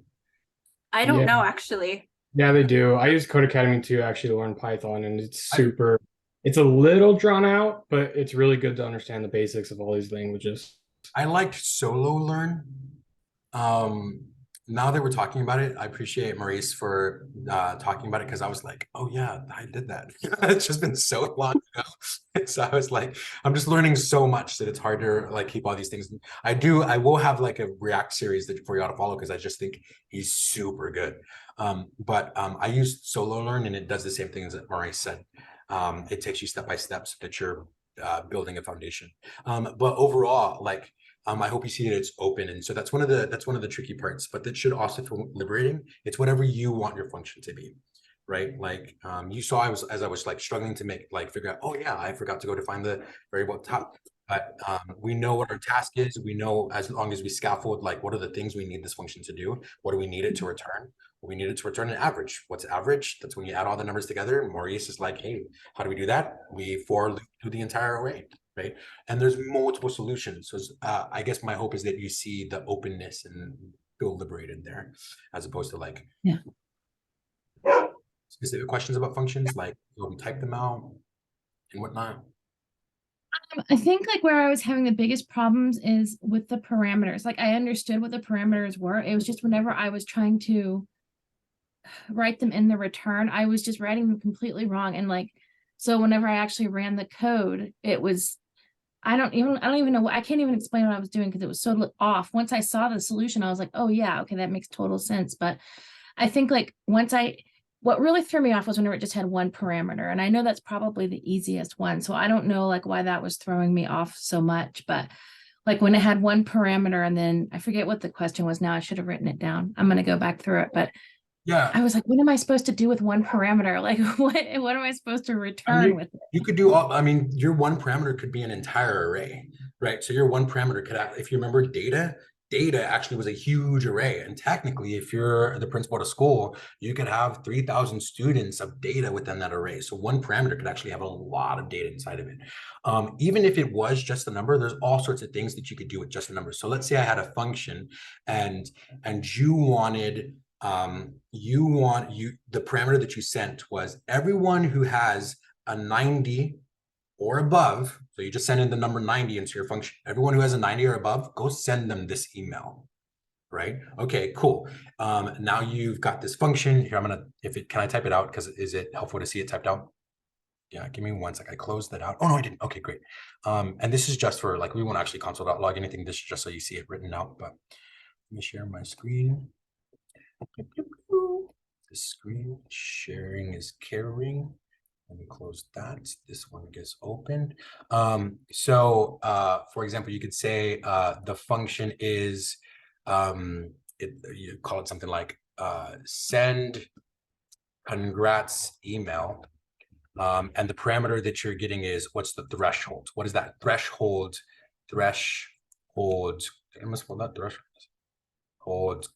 I don't know actually. Yeah, they do. I use Codecademy too actually to learn Python, and it's super It's a little drawn out, but it's really good to understand the basics of all these languages. I liked solo learn. Now that we're talking about it, I appreciate Maurice for talking about it, because I was like, oh yeah, I did that. It's just been so long ago. So I was like, I'm just learning so much that it's hard to like keep all these things. I will have like a React series that for y'all to follow, because I just think he's super good. But I used solo learn, and it does the same thing as Maurice said. It takes you step by step so that you're building a foundation. But overall, like, I hope you see that it's open, and so that's one of the tricky parts. But that should also feel liberating. It's whatever you want your function to be, right? Like you saw, as I was like struggling to figure out. Oh yeah, I forgot to go define the variable at the top. But we know what our task is. We know, as long as we scaffold, like, what are the things we need this function to do? What do we need it to return? We need it to return an average. What's average? That's when you add all the numbers together. Maurice is like, hey, how do we do that? We for loop through the entire array, right? And there's multiple solutions. So I guess my hope is that you see the openness and feel liberated there, as opposed to like specific questions about functions, like we type them out and whatnot. I think like where I was having the biggest problems is with the parameters. Like I understood what the parameters were. It was just whenever I was trying to write them in the return, I was just writing them completely wrong. And like, so whenever I actually ran the code, it was, I don't even know, I can't even explain what I was doing because it was so off. Once I saw the solution, I was like, oh yeah, okay, that makes total sense. But I think like what really threw me off was whenever it just had one parameter. And I know that's probably the easiest one. So I don't know like why that was throwing me off so much, but like when it had one parameter and then I forget what the question was now, I should have written it down. I'm going to go back through it, but yeah, I was like, what am I supposed to do with one parameter? Like what am I supposed to return with it? You could do all, I mean, your one parameter could be an entire array, right? So your one parameter could have, if you remember data actually was a huge array. And technically, if you're the principal at a school, you could have 3,000 students of data within that array. So one parameter could actually have a lot of data inside of it. Even if it was just a number, there's all sorts of things that you could do with just a number. So let's say I had a function and you wanted, the parameter that you sent was everyone who has a 90 or above, so you just send in the number 90 into your function. Everyone who has a 90 or above, go send them this email, right? Okay, cool. Now you've got this function here. Can I type it out? Because is it helpful to see it typed out? Yeah, give me 1 sec. I closed that out. Oh no, I didn't. Okay, great. And this is just for like, we won't actually console.log anything. This is just so you see it written out, but let me share my screen. The screen sharing is caring. Let me close that. This one gets opened. So for example, you could say the function is, you call it something like send congrats email. And the parameter that you're getting is what's the threshold? What is that threshold? Threshold. I must spell that threshold.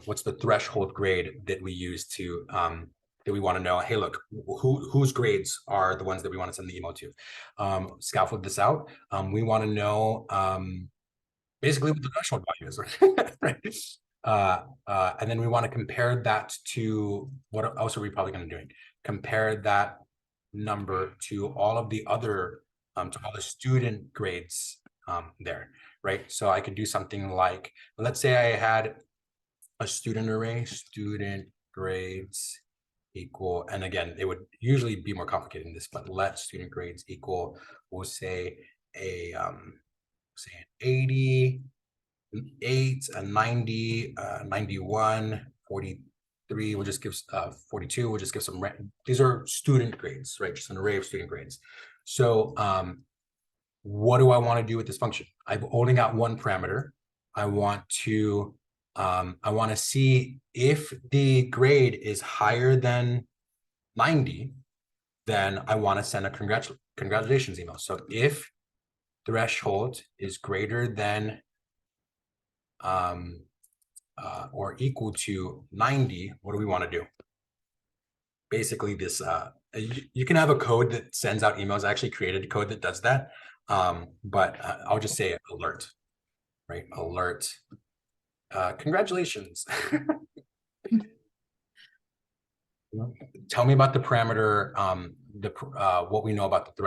What's the threshold grade that we use to that we want to know, hey, look, whose grades are the ones that we want to send the email to? Scaffold this out. We want to know basically what the threshold value is, right? And then we want to compare that to what else are we probably going to do? Compare that number to all of the other, to all the student grades there, right? So I could do something like, let's say I had a student array, student grades equal, and again, it would usually be more complicated than this, but let student grades equal, we'll say say an 80, 8, a 90, 91, 43, we'll just give 42, we'll just give some, these are student grades, right? Just an array of student grades. So what do I want to do with this function? I've only got one parameter. I want to see if the grade is higher than 90, then I want to send a congratulations email. So if threshold is greater than or equal to 90, what do we want to do? Basically this, you can have a code that sends out emails. I actually created a code that does that. But I'll just say alert, right? Alert. Congratulations. Tell me about the parameter what we know about the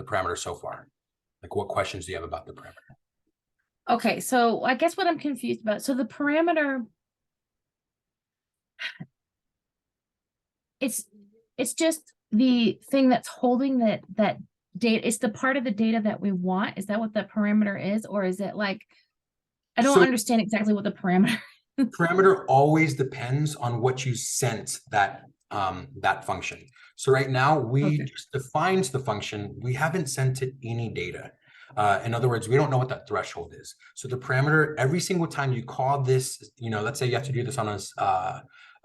parameter so far. Like, what questions do you have about the parameter? Okay, so I guess what I'm confused about, so the parameter, it's just the thing that's holding that data. It's the part of the data that we want. Is that what the parameter is, or is it like, I don't understand exactly what the parameter. Parameter always depends on what you sent that function. So right now we just defined the function. We haven't sent it any data. In other words, we don't know what that threshold is. So the parameter, every single time you call this, let's say you have to do this on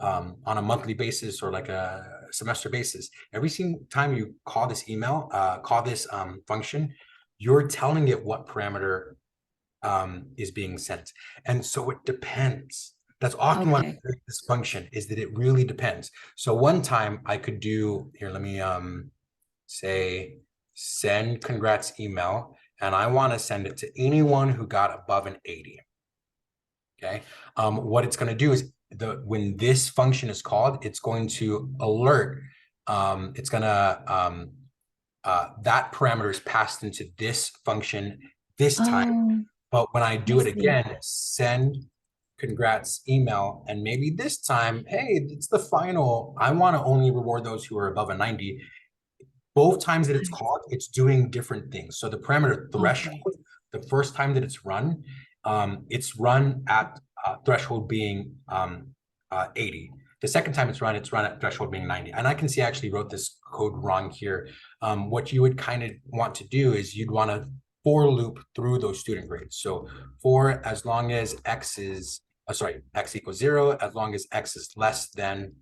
a monthly basis or like a semester basis. Every single time you call this function, you're telling it what parameter is being sent. And so it depends. That's often why this function is that it really depends. So one time I could do here, let me say send congrats email, and I want to send it to anyone who got above an 80. Okay. What it's going to do is when this function is called, it's going to alert. It's going to that parameter is passed into this function this time. But when I do it again, send congrats email, and maybe this time, hey, it's the final. I want to only reward those who are above a 90. Both times that it's called, it's doing different things. So the parameter threshold, the first time that it's run at threshold being 80. The second time it's run at threshold being 90. And I can see I actually wrote this code wrong here. What you would kind of want to do is you'd want to for loop through those student grades. So for as long as x is, x equals 0, as long as x is less than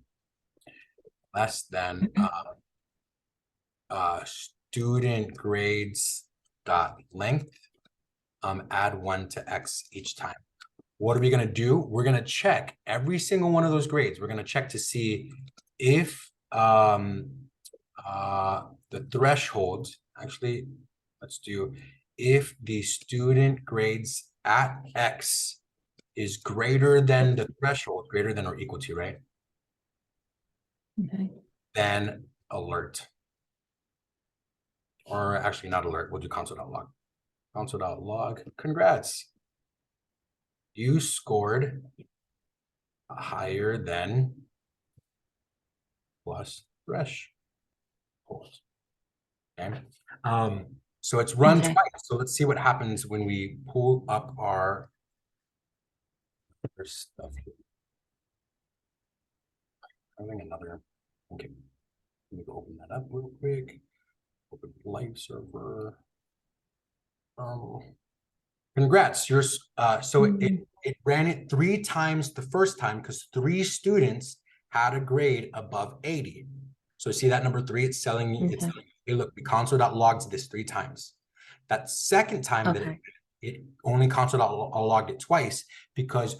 student grades dot length, add 1 to x each time. What are we going to do? We're going to check every single one of those grades. We're going to check to see if the threshold, actually, let's do if the student grades at X is greater than the threshold, greater than or equal to, right? Okay. Then alert. Or actually not alert, we'll do console.log. Console.log, congrats. You scored higher than plus threshold. Okay. So it's run twice. So let's see what happens when we pull up our stuff. Having another. Okay. Let me go open that up real quick. Open live server. Congrats. So it ran it 3 times the first time because 3 students had a grade above 80. So see that number 3, it's telling you, hey, look, the console.logs this 3 times. That second time that it only console.logged it twice because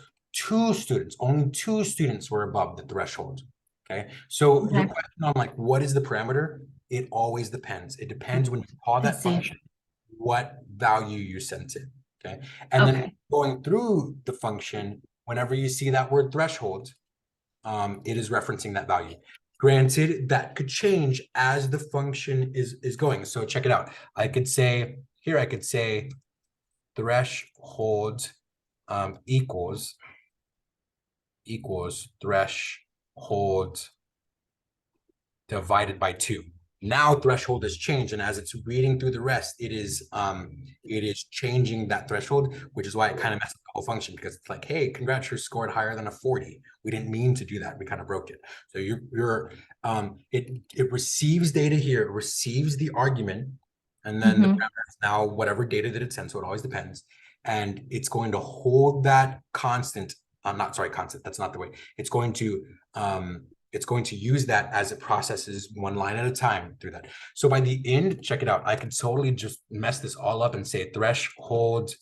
only two students were above the threshold. Okay. So your question on like, what is the parameter? It always depends. It depends when you call that function, what value you sent it. Okay. And then going through the function, whenever you see that word threshold, it is referencing that value. Granted, that could change as the function is going. So check it out. I could say threshold equals threshold divided by 2. Now threshold has changed, and as it's reading through the rest, it is changing that threshold, which is why it kind of messed up the whole function, because it's like, hey, congrats, you scored higher than a 40. We didn't mean to do that. We kind of broke it. So it receives data here, it receives the argument, and then the parameter is now whatever data that it sends. So it always depends, and it's going to hold that constant. Constant. That's not the way. It's going to use that as it processes one line at a time through that. So by the end, check it out. I could totally just mess this all up and say threshold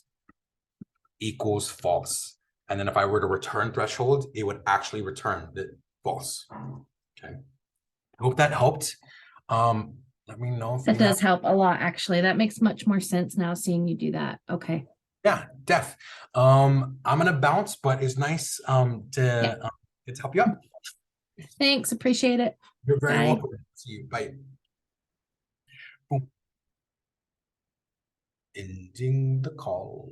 equals false. And then if I were to return threshold, it would actually return the false. Okay. I hope that helped. Let me know if that does help a lot, actually. That makes much more sense now seeing you do that. Okay. Yeah, def. I'm gonna bounce, but it's nice to help you out. Thanks, appreciate it. You're very Bye. welcome. See you. Bye. Boom. Ending the call.